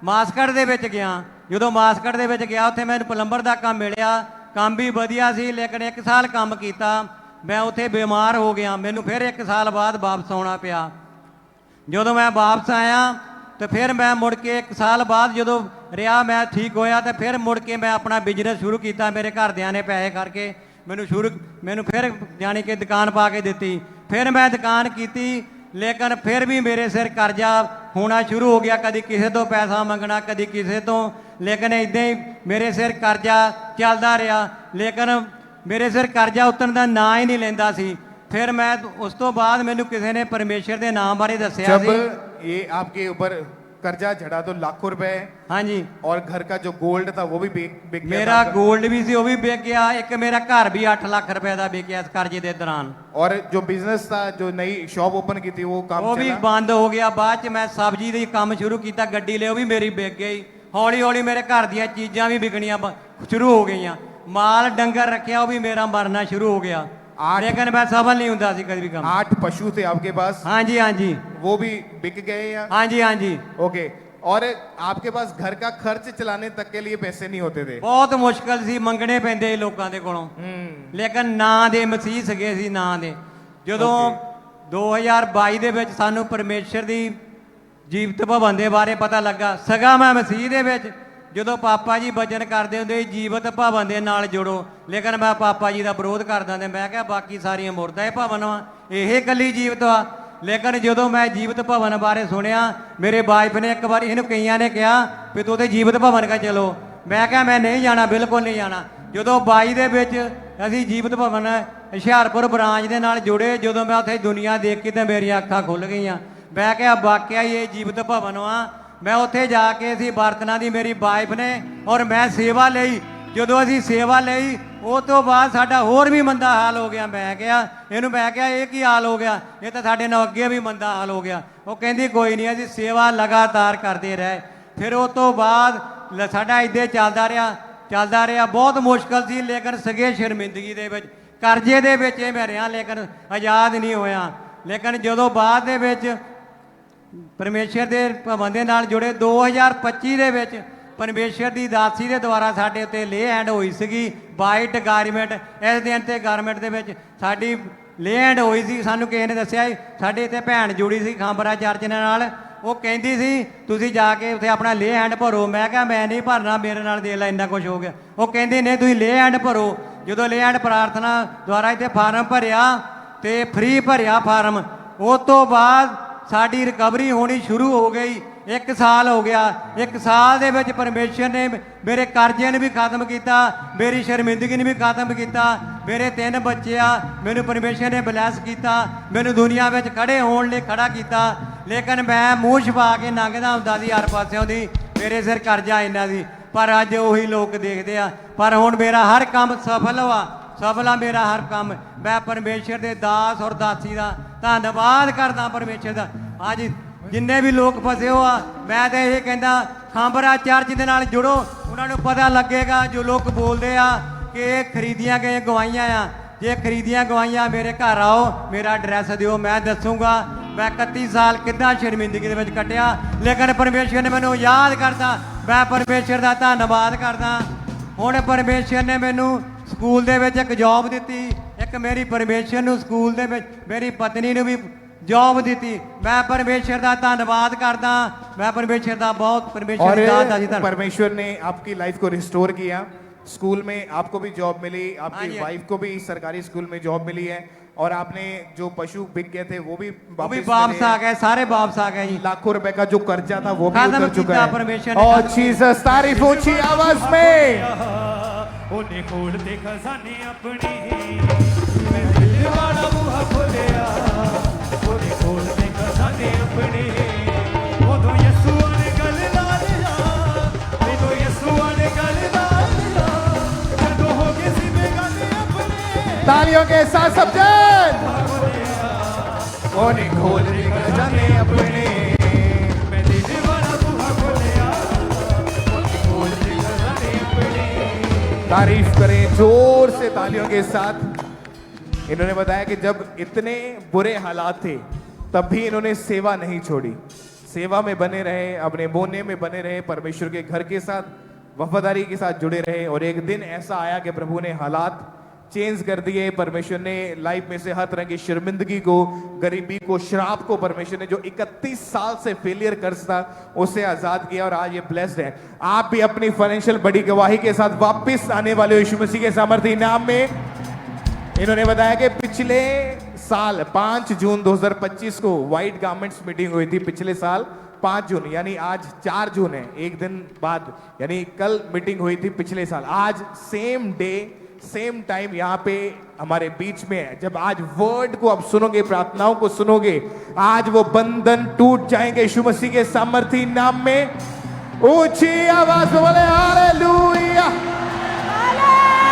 ਮਾਸਕਟ ਦੇ ਵਿੱਚ ਗਿਆ। ਜਦੋਂ ਮਾਸਕਟ ਦੇ ਵਿੱਚ ਗਿਆ, ਉੱਥੇ ਮੈਨੂੰ ਪਲੰਬਰ ਦਾ ਕੰਮ ਮਿਲਿਆ, ਕੰਮ ਵੀ ਵਧੀਆ ਸੀ, ਲੇਕਿਨ 1 ਸਾਲ ਕੰਮ ਕੀਤਾ, ਮੈਂ ਉੱਥੇ ਬਿਮਾਰ ਹੋ ਗਿਆ। ਮੈਨੂੰ ਫਿਰ 1 ਸਾਲ ਬਾਅਦ ਵਾਪਸ ਆਉਣਾ ਪਿਆ। ਜਦੋਂ ਮੈਂ ਵਾਪਸ ਆਇਆ ਤੇ ਫਿਰ ਮੈਂ ਮੁੜ ਕੇ 1 ਸਾਲ ਬਾਅਦ ਜਦੋਂ ਰਿਹਾ, ਮੈਂ ਠੀਕ ਹੋਇਆ ਤੇ ਫਿਰ ਮੁੜ ਕੇ ਮੈਂ ਆਪਣਾ ਬਿਜ਼ਨਸ ਸ਼ੁਰੂ ਕੀਤਾ। ਮੇਰੇ ਘਰਦਿਆਂ ਨੇ ਪੈਸੇ ਕਰਕੇ ਮੈਨੂੰ ਫਿਰ ਜਾਣੀ ਕਿ ਦੁਕਾਨ ਪਾ ਕੇ ਦਿੱਤੀ। ਫਿਰ ਮੈਂ ਦੁਕਾਨ ਕੀਤੀ, ਲੇਕਿਨ ਫਿਰ ਵੀ ਮੇਰੇ ਸਿਰ ਕਰਜ਼ਾ ਹੋਣਾ ਸ਼ੁਰੂ ਹੋ ਗਿਆ। ਕਦੀ ਕਿਸੇ ਤੋਂ ਪੈਸਾ ਮੰਗਣਾ, ਕਦੀ ਕਿਸੇ ਤੋਂ, ਲੇਕਿਨ ਇੱਦਾਂ ਹੀ ਮੇਰੇ ਸਿਰ ਕਰਜ਼ਾ ਚੱਲਦਾ ਰਿਹਾ। ਲੇਕਿਨ ਮੇਰੇ ਸਿਰ ਕਰਜ਼ਾ ਉਤਰਨ ਦਾ ਨਾਂ ਹੀ ਨਹੀਂ ਲੈਂਦਾ ਸੀ। ਫਿਰ ਮੈਂ ਉਸ ਤੋਂ ਬਾਅਦ ਮੈਨੂੰ ਕਿਸੇ ਨੇ ਪਰਮੇਸ਼ਰ ਦੇ ਨਾਮ ਬਾਰੇ ਦੱਸਿਆ जब ਸੀ। ये आपके ऊपर कर्जा झड़ा तो लाखों रुपए, हाँ जी, और घर का जो गोल्ड था वो भी बिक गया मेरा था। गोल्ड भी सी वो भी बिक गया। एक मेरा घर भी 8 लाख रुपए का बिक गया इस कर्जे के दौरान। और जो बिजनेस था, जो नई शॉप ओपन की थी, वो काम वो भी चला? बंद हो गया। बाद च मैं सब्जी का काम शुरू किया, गड्डी ले, वो भी मेरी बिक गई। हौली हौली मेरे घर दी चीज़ां भी बिकनियां शुरू हो गई। माल डंगर रखिया, वो भी मेरा मरना शुरू हो गया। लेकिन मैं सफल नहीं होता सी कभी भी काम। 8 पशु थे आपके पास? हाँ जी, हाँ जी, वो भी बिक गए या? हाँ जी, हाँ जी। ओके, और आपके पास घर का खर्च चलाने तक के लिए पैसे नहीं होते थे? बहुत मुश्किल सी, मंगने पैंदे लोगों के कोलों। लेकिन ਨਾਂ ਦੇ ਮਸੀਹ ਸਗੇ ਸੀ, ਨਾਂ ਦੇ। ਜਦੋਂ 2022 ਦੇ ਵਿੱਚ ਸਾਨੂੰ ਪਰਮੇਸ਼ਰ ਦੀ ਜੀਵਤ ਭਵਨ ਦੇ ਬਾਰੇ ਪਤਾ ਲੱਗਾ, ਸਗਾ ਮੈਂ ਮਸੀਹ ਦੇ ਵਿੱਚ। ਜਦੋਂ ਪਾਪਾ ਜੀ ਵਚਨ ਕਰਦੇ ਹੁੰਦੇ ਜੀਵਤ ਭਵਨ ਦੇ ਨਾਲ ਜੁੜੋ, ਲੇਕਿਨ ਮੈਂ ਪਾਪਾ ਜੀ ਦਾ ਵਿਰੋਧ ਕਰਦਾ ਤੇ ਮੈਂ ਕਿਹਾ ਬਾਕੀ ਸਾਰੀਆਂ ਮੁਰਦਾ ਇਹ ਭਵਨ ਵਾ, ਇਹ ਇਕੱਲੀ ਜੀਵਤ ਆ। ਲੇਕਿਨ ਜਦੋਂ ਮੈਂ ਜੀਵਤ ਭਵਨ ਬਾਰੇ ਸੁਣਿਆ, ਮੇਰੇ ਵਾਈਫ ਨੇ ਇੱਕ ਵਾਰ, ਇਹਨੂੰ ਕਈਆਂ ਨੇ ਕਿਹਾ ਵੀ ਤੂੰ ਤੇ ਜੀਵਤ ਭਵਨ ਕਾ ਚਲੋ। ਮੈਂ ਕਿਹਾ ਮੈਂ ਨਹੀਂ ਜਾਣਾ, ਬਿਲਕੁਲ ਨਹੀਂ ਜਾਣਾ। ਜਦੋਂ 22 ਦੇ ਵਿੱਚ ਅਸੀਂ ਜੀਵਤ ਭਵਨ ਹੁਸ਼ਿਆਰਪੁਰ ਬ੍ਰਾਂਚ ਦੇ ਨਾਲ ਜੁੜੇ, ਜਦੋਂ ਮੈਂ ਉੱਥੇ ਦੁਨੀਆ ਦੇਖ ਕੇ ਤੇ ਮੇਰੀਆਂ ਅੱਖਾਂ ਖੁੱਲ ਗਈਆਂ। ਮੈਂ ਕਿਹਾ ਵਾਕਿਆ ਹੀ ਇਹ ਜੀਵਤ ਭਵਨ ਵਾ। ਮੈਂ ਉੱਥੇ ਜਾ ਕੇ ਅਸੀਂ ਬਰਤਨਾਂ ਦੀ, ਮੇਰੀ ਵਾਈਫ ਨੇ ਔਰ ਮੈਂ ਸੇਵਾ ਲਈ। ਜਦੋਂ ਅਸੀਂ ਸੇਵਾ ਲਈ, ਉਹ ਤੋਂ ਬਾਅਦ ਸਾਡਾ ਹੋਰ ਵੀ ਮੰਦਾ ਹਾਲ ਹੋ ਗਿਆ। ਮੈਂ ਕਿਹਾ ਇਹ ਕੀ ਹਾਲ ਹੋ ਗਿਆ, ਇਹ ਤਾਂ ਸਾਡੇ ਨਾਲ ਅੱਗੇ ਵੀ ਮੰਦਾ ਹਾਲ ਹੋ ਗਿਆ। ਉਹ ਕਹਿੰਦੀ ਕੋਈ ਨਹੀਂ, ਅਸੀਂ ਸੇਵਾ ਲਗਾਤਾਰ ਕਰਦੇ ਰਹੇ। ਫਿਰ ਉਹ ਤੋਂ ਬਾਅਦ ਸਾਡਾ ਇੱਦਾਂ ਚੱਲਦਾ ਰਿਹਾ। ਬਹੁਤ ਮੁਸ਼ਕਲ ਸੀ, ਲੇਕਿਨ ਸਗੇ ਸ਼ਰਮਿੰਦਗੀ ਦੇ ਵਿੱਚ, ਕਰਜ਼ੇ ਦੇ ਵਿੱਚ ਮੈਂ ਰਿਹਾ, ਲੇਕਿਨ ਆਜ਼ਾਦ ਨਹੀਂ ਹੋਇਆ। ਲੇਕਿਨ ਜਦੋਂ ਬਾਅਦ ਦੇ ਵਿੱਚ ਪਰਮੇਸ਼ਰ ਦੇ ਭਵਨ ਦੇ ਨਾਲ ਜੁੜੇ, 2025 ਦੇ ਵਿੱਚ ਪਰਮੇਸ਼ਰ ਦੀ ਦਾਸੀ ਦੇ ਦੁਆਰਾ ਸਾਡੇ ਉੱਤੇ ਲੇ ਹੈਂਡ ਹੋਈ ਸੀਗੀ, ਵਾਈਟ ਗਾਰਮੈਂਟ। ਇਸ ਦਿਨ ਤੇ ਗਾਰਮੈਂਟ ਦੇ ਵਿੱਚ ਸਾਡੀ ਲੇ ਹੈਂਡ ਹੋਈ ਸੀ। ਸਾਨੂੰ ਕਿਸੇ ਨੇ ਦੱਸਿਆ ਸਾਡੇ ਇੱਥੇ ਭੈਣ ਜੁੜੀ ਸੀ ਖਾਂਬਰਾ ਚਰਚ ਨਾਲ, ਉਹ ਕਹਿੰਦੀ ਸੀ ਤੁਸੀਂ ਜਾ ਕੇ ਉੱਥੇ ਆਪਣਾ ਲੇ ਹੈਂਡ ਭਰੋ। ਮੈਂ ਕਿਹਾ ਮੈਂ ਨਹੀਂ ਭਰਨਾ, ਮੇਰੇ ਨਾਲ ਦੇਖ ਲੈ ਇੰਨਾ ਕੁਝ ਹੋ ਗਿਆ। ਉਹ ਕਹਿੰਦੀ ਨਹੀਂ ਤੁਸੀਂ ਲੇ ਹੈਂਡ ਭਰੋ। ਜਦੋਂ ਲੇ ਹੈਂਡ ਪ੍ਰਾਰਥਨਾ ਦੁਆਰਾ ਇੱਥੇ ਫਾਰਮ ਭਰਿਆ ਤੇ ਫ੍ਰੀ ਭਰਿਆ ਫਾਰਮ, ਉਸ ਤੋਂ ਬਾਅਦ ਸਾਡੀ ਰਿਕਵਰੀ ਹੋਣੀ ਸ਼ੁਰੂ ਹੋ ਗਈ। 1 ਸਾਲ ਹੋ ਗਿਆ। 1 ਸਾਲ ਦੇ ਵਿੱਚ ਪਰਮੇਸ਼ਰ ਨੇ ਮੇਰੇ ਕਰਜ਼ੇ ਨੂੰ ਵੀ ਖਤਮ ਕੀਤਾ, ਮੇਰੀ ਸ਼ਰਮਿੰਦਗੀ ਨੂੰ ਵੀ ਖਤਮ ਕੀਤਾ। ਮੇਰੇ 3 ਬੱਚੇ ਆ, ਮੈਨੂੰ ਪਰਮੇਸ਼ਰ ਨੇ ਬਲੈਸ ਕੀਤਾ, ਮੈਨੂੰ ਦੁਨੀਆ ਵਿੱਚ ਖੜੇ ਹੋਣ ਲਈ ਖੜਾ ਕੀਤਾ। ਲੇਕਿਨ ਮੈਂ ਮੂੰਹ ਛਪਾ ਕੇ ਲੰਘਦਾ ਹੁੰਦਾ ਸੀ ਹਰ ਪਾਸਿਓਂ ਦੀ, ਮੇਰੇ ਸਿਰ ਕਰਜ਼ਾ ਇੰਨਾ ਸੀ। ਪਰ ਅੱਜ ਉਹੀ ਲੋਕ ਦੇਖਦੇ ਆ। ਪਰ ਹੁਣ ਮੇਰਾ ਹਰ ਕੰਮ ਸਫਲ ਹੋਆ, ਸਫਲ ਆ ਮੇਰਾ ਹਰ ਕੰਮ। ਮੈਂ ਪਰਮੇਸ਼ਰ ਦੇ ਦਾਸ ਔਰ ਦਾਸੀ ਦਾ ਧੰਨਵਾਦ ਕਰਦਾ ਪਰਮੇਸ਼ਰ ਦਾ। ਅੱਜ ਜਿੰਨੇ ਵੀ ਲੋਕ ਫਸੇ ਹੋ ਆ, ਮੈਂ ਤਾਂ ਇਹ ਕਹਿੰਦਾ ਖਾਂਬਰਾ ਚਰਚ ਦੇ ਨਾਲ ਜੁੜੋ। ਉਹਨਾਂ ਨੂੰ ਪਤਾ ਲੱਗੇਗਾ ਜੋ ਲੋਕ ਬੋਲਦੇ ਆ ਕਿ ਇਹ ਖਰੀਦੀਆਂ ਗਏ ਗਵਾਈਆਂ ਆ। ਜੇ ਖਰੀਦੀਆਂ ਗਵਾਈਆਂ ਮੇਰੇ ਘਰ ਆਓ, ਮੇਰਾ ਐਡਰੈਸ ਦਿਓ, ਮੈਂ ਦੱਸੂਗਾ ਮੈਂ 31 ਸਾਲ ਕਿੱਦਾਂ ਸ਼ਰਮਿੰਦਗੀ ਦੇ ਵਿੱਚ ਕੱਟਿਆ। ਲੇਕਿਨ ਪਰਮੇਸ਼ਰ ਨੇ ਮੈਨੂੰ ਯਾਦ ਕਰਤਾ। ਮੈਂ ਪਰਮੇਸ਼ਰ ਦਾ ਧੰਨਵਾਦ ਕਰਦਾ। ਹੁਣ ਪਰਮੇਸ਼ਰ ਨੇ ਮੈਨੂੰ ਸਕੂਲ ਦੇ ਵਿੱਚ ਇੱਕ ਜੌਬ ਦਿੱਤੀ। ਇੱਕ ਮੇਰੀ ਪਰਮੇਸ਼ਰ ਨੂੰ ਸਕੂਲ ਦੇ ਵਿੱਚ ਮੇਰੀ ਪਤਨੀ ਨੂੰ ਵੀ जॉब दी थी। मैं परमेश्वर का धन्यवाद करदा। मैं परमेश्वर का बहुत परमेश्वर और परमेश्वर ने आपकी लाइफ को रिस्टोर किया। स्कूल में आपको भी जॉब मिली, आपकी वाइफ को भी सरकारी स्कूल में जॉब मिली है, और आपने जो पशु बिक गए थे वो भी वापस आ गए, सारे वापस आ गए जी। लाखों रुपए का जो कर्जा था वो भी उतर चुका है परमेश्वर ने। और जीसस तारीफ ऊंची आवाज में। ओने खोल दे खजाने अपने, मैं दिल वाला बूहा खोलिया। ओने खोल दे खजाने अपने, ओदो यीशु ने गल ला लिया, ओदो यीशु ने गल ला लिया। जदों हो गए सी बेगाने अपने, तालियों के साथ सब जन। ओने खोल दे खजाने अपने, मैं दिल वाला बूहा खोलिया। ओने खोल दे खजाने अपने। तारीफ करें जोर से तालियों के साथ। इन्होंने बताया कि जब इतने बुरे हालात थे तब भी इन्होंने सेवा नहीं छोड़ी, सेवा में बने रहे, अपने बोने में बने रहे, परमेश्वर के घर के साथ वफादारी के साथ जुड़े रहे। और एक दिन ऐसा आया कि प्रभु ने हालात चेंज कर दिए। परमेश्वर ने लाइफ में से हर तरह की शर्मिंदगी को, गरीबी को, श्राप को परमेश्वर ने जो 31 साल से फेलियर कर्ज था उसे आजाद किया, और आज ये ब्लेस्ड है। आप भी अपनी फाइनेंशियल बड़ी गवाही के साथ वापस आने वाले यीशु मसीह के सामर्थ्य नाम में। इन्होंने बताया कि पिछले साल 5 जून 2025 को व्हाइट गारमेंट्स मीटिंग हुई थी। पिछले साल 5 जून, यानी आज 4 जून है, एक दिन बाद, यानी कल मीटिंग हुई थी पिछले साल। आज सेम डे सेम टाइम यहाँ पे हमारे बीच में है। जब आज वर्ड को आप सुनोगे, प्रार्थनाओं को सुनोगे, आज वो बंधन टूट जाएंगे यीशु मसीह के सामर्थी नाम में। ऊंची आवाज में बोले हालेलुया,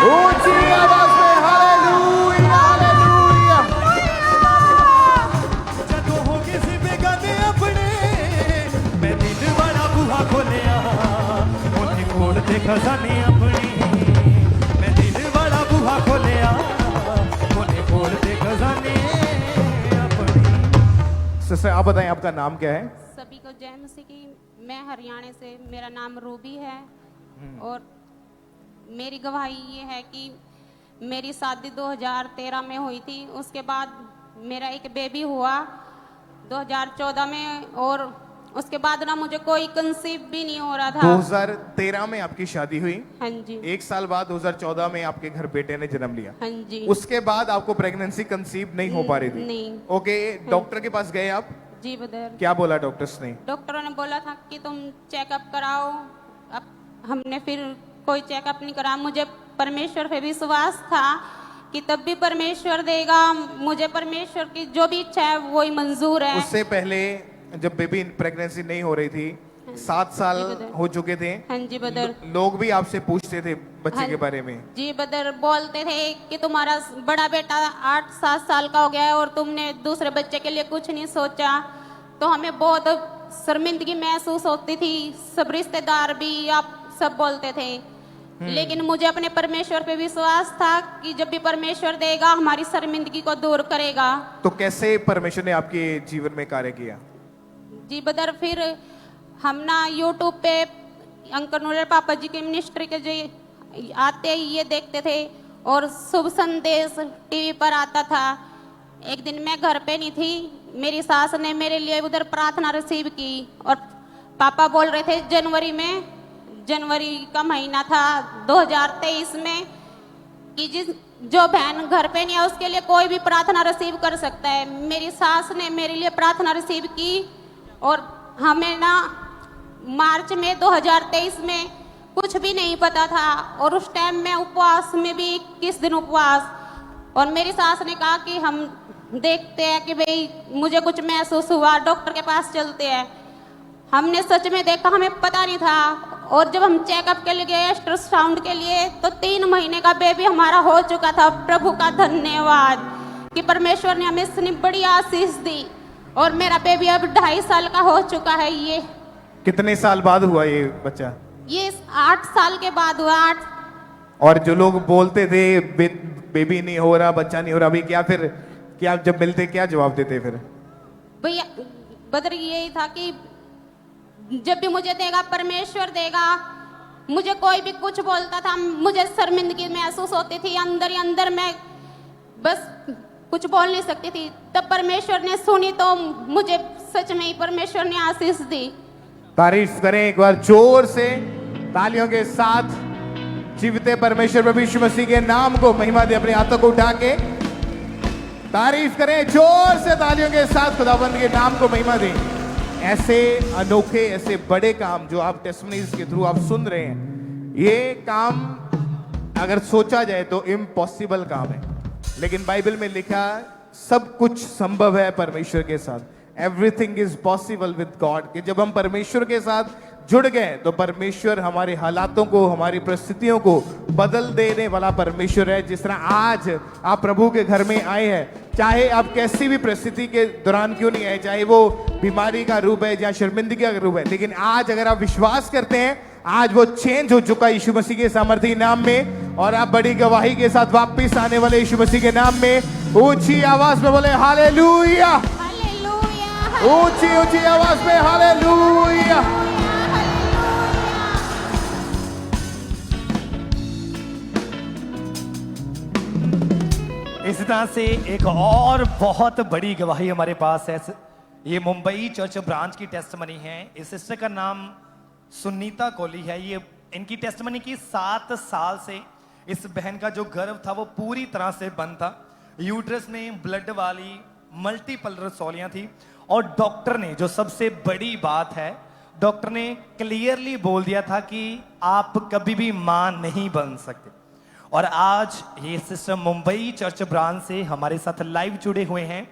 ऊंची आवाज में हालेलुया, हालेलुया। जदों हो गए सी बेगाने अपने, मैं दिल वाला बूहा खोलिया। ओने खोल दे खजाने अपने, मैं दिल वाला बूहा खोलिया। ओने खोल दे खजाने अपने। सिस्टर आप बताएं आपका नाम क्या है? सभी को जय मसीह की। मैं हरियाणा से, मेरा नाम रूबी है। और मेरी गवाही ये है कि मेरी शादी 2013 में हुई थी। उसके बाद मेरा एक बेबी हुआ 2014 में, और उसके बाद ना मुझे कोई कंसीव भी नहीं हो रहा था। 2013 में आपकी शादी हुई, हाँ जी। 1 साल बाद 2014 में आपके घर बेटे ने जन्म लिया। हाँ जी। उसके बाद आपको प्रेगनेंसी कंसीव नहीं हो पा रही थी? नहीं। ओके, डॉक्टर के पास गए आप? जी बदर। क्या बोला डॉक्टर्स ने? डॉक्टरों ने बोला था कि तुम चेकअप कराओ। अब हमने फिर कोई चेकअप नहीं करा। मुझे परमेश्वर पे विश्वास था कि तब भी परमेश्वर देगा। मुझे परमेश्वर की जो भी इच्छा है वो ही मंजूर है। उससे पहले जब बेबी प्रेगनेंसी नहीं हो रही थी, 7 साल हो चुके थे। हाँ जी बदर। लोग भी आपसे पूछते थे बच्चे के बारे में? जी बदर, बोलते थे कि तुम्हारा बड़ा बेटा 8-7 साल का हो गया है और तुमने दूसरे बच्चे के लिए कुछ नहीं सोचा। तो हमें बहुत शर्मिंदगी महसूस होती थी। सब रिश्तेदार भी, आप सब बोलते थे। लेकिन मुझे अपने परमेश्वर पे विश्वास था कि जब भी परमेश्वर देगा हमारी शर्मिंदगी को दूर करेगा। तो कैसे परमेश्वर ने आपके जीवन में कार्य किया? जी बदर, फिर हम ना यूट्यूब पे अंकल नूरे पापा जी के मिनिस्ट्री के जो आते ये देखते थे, और शुभ संदेश टीवी पर आता था। एक दिन मैं घर पे नहीं थी, मेरी सास ने मेरे लिए उधर प्रार्थना रिसीव की, और पापा बोल रहे थे जनवरी का महीना था 2023 में कि जो बहन घर पे नहीं है उसके लिए कोई भी प्रार्थना रिसीव कर सकता है। मेरी सास ने मेरे लिए प्रार्थना रिसीव की, और हमें ना मार्च में 2023 में कुछ भी नहीं पता था, और उस टाइम में उपवास में भी 21 दिन उपवास, और मेरी सास ने कहा कि हम देखते हैं कि भाई मुझे कुछ महसूस हुआ, डॉक्टर के पास चलते हैं। हमने सच में देखा, हमें पता नहीं था, और जब हम चेकअप के लिए गए अल्ट्रासाउंड के लिए, तो 3 महीने का बेबी हमारा हो चुका था। प्रभु का धन्यवाद कि परमेश्वर ने हमें इतनी बड़ी आशीष दी, और मेरा बेबी अब 2.5 साल का हो चुका है। ये कितने साल बाद हुआ ये बच्चा? ये 8 साल के बाद हुआ। 8। और जो लोग बोलते थे बेबी नहीं हो रहा, बच्चा नहीं हो रहा, अभी क्या फिर क्या जब मिलते क्या जवाब देते फिर? भैया बदर यही था कि जब भी मुझे देगा परमेश्वर देगा। मुझे कोई भी कुछ बोलता था, मुझे शर्मिंदगी महसूस होती थी, अंदर ही अंदर मैं बस कुछ बोल नहीं सकती थी। तब परमेश्वर ने सुनी तो मुझे सच में ही परमेश्वर ने आशीष दी। तारीफ करें एक बार जोर से तालियों के साथ। जीवते परमेश्वर प्रभु यीशु मसीह के नाम को महिमा दे। अपने हाथों को उठा के तारीफ करें जोर से तालियों के साथ। खुदावंद के नाम को महिमा दें। ऐसे अनोखे, ऐसे बड़े काम जो आप टेस्टिमनीज के थ्रू आप सुन रहे हैं, ये काम अगर सोचा जाए तो इम्पॉसिबल काम है, लेकिन बाइबल में लिखा सब कुछ संभव है परमेश्वर के साथ। Everything is possible with God. कि जब हम परमेश्वर के साथ जुड़ गए तो परमेश्वर हमारे हालातों को, हमारी परिस्थितियों को बदल देने वाला परमेश्वर है। जिस तरह आज आप प्रभु के घर में आए हैं, चाहे आप कैसी भी परिस्थिति के दौरान क्यों नहीं आए, चाहे वो बीमारी का रूप है या शर्मिंदगी का रूप है, लेकिन आज अगर आप विश्वास करते हैं, आज वो चेंज हो चुका यीशु मसीह के सामर्थी नाम में, और आप बड़ी गवाही के साथ वापस आने वाले यीशु मसीह के नाम में ऊंची आवाज में बोले हालेलुया। ऊंची ऊंची आवाज में हालेलुया। इस तरह से एक और बहुत बड़ी गवाही हमारे पास है। ये मुंबई चर्च ब्रांच की टेस्टमनी है। इस सिस्टर का नाम सुनीता कोहली है। ये इनकी टेस्टमनी की 7 साल से इस बहन का जो गर्भ था वो पूरी तरह से बंद था। यूट्रस में ब्लड वाली मल्टीपल रसौलियां थी, और डॉक्टर ने, जो सबसे बड़ी बात है, डॉक्टर ने क्लियरली बोल दिया था कि आप कभी भी मां नहीं बन सकते। और आज ये सिस्टर मुंबई चर्च ब्रांच से हमारे साथ लाइव जुड़े हुए हैं।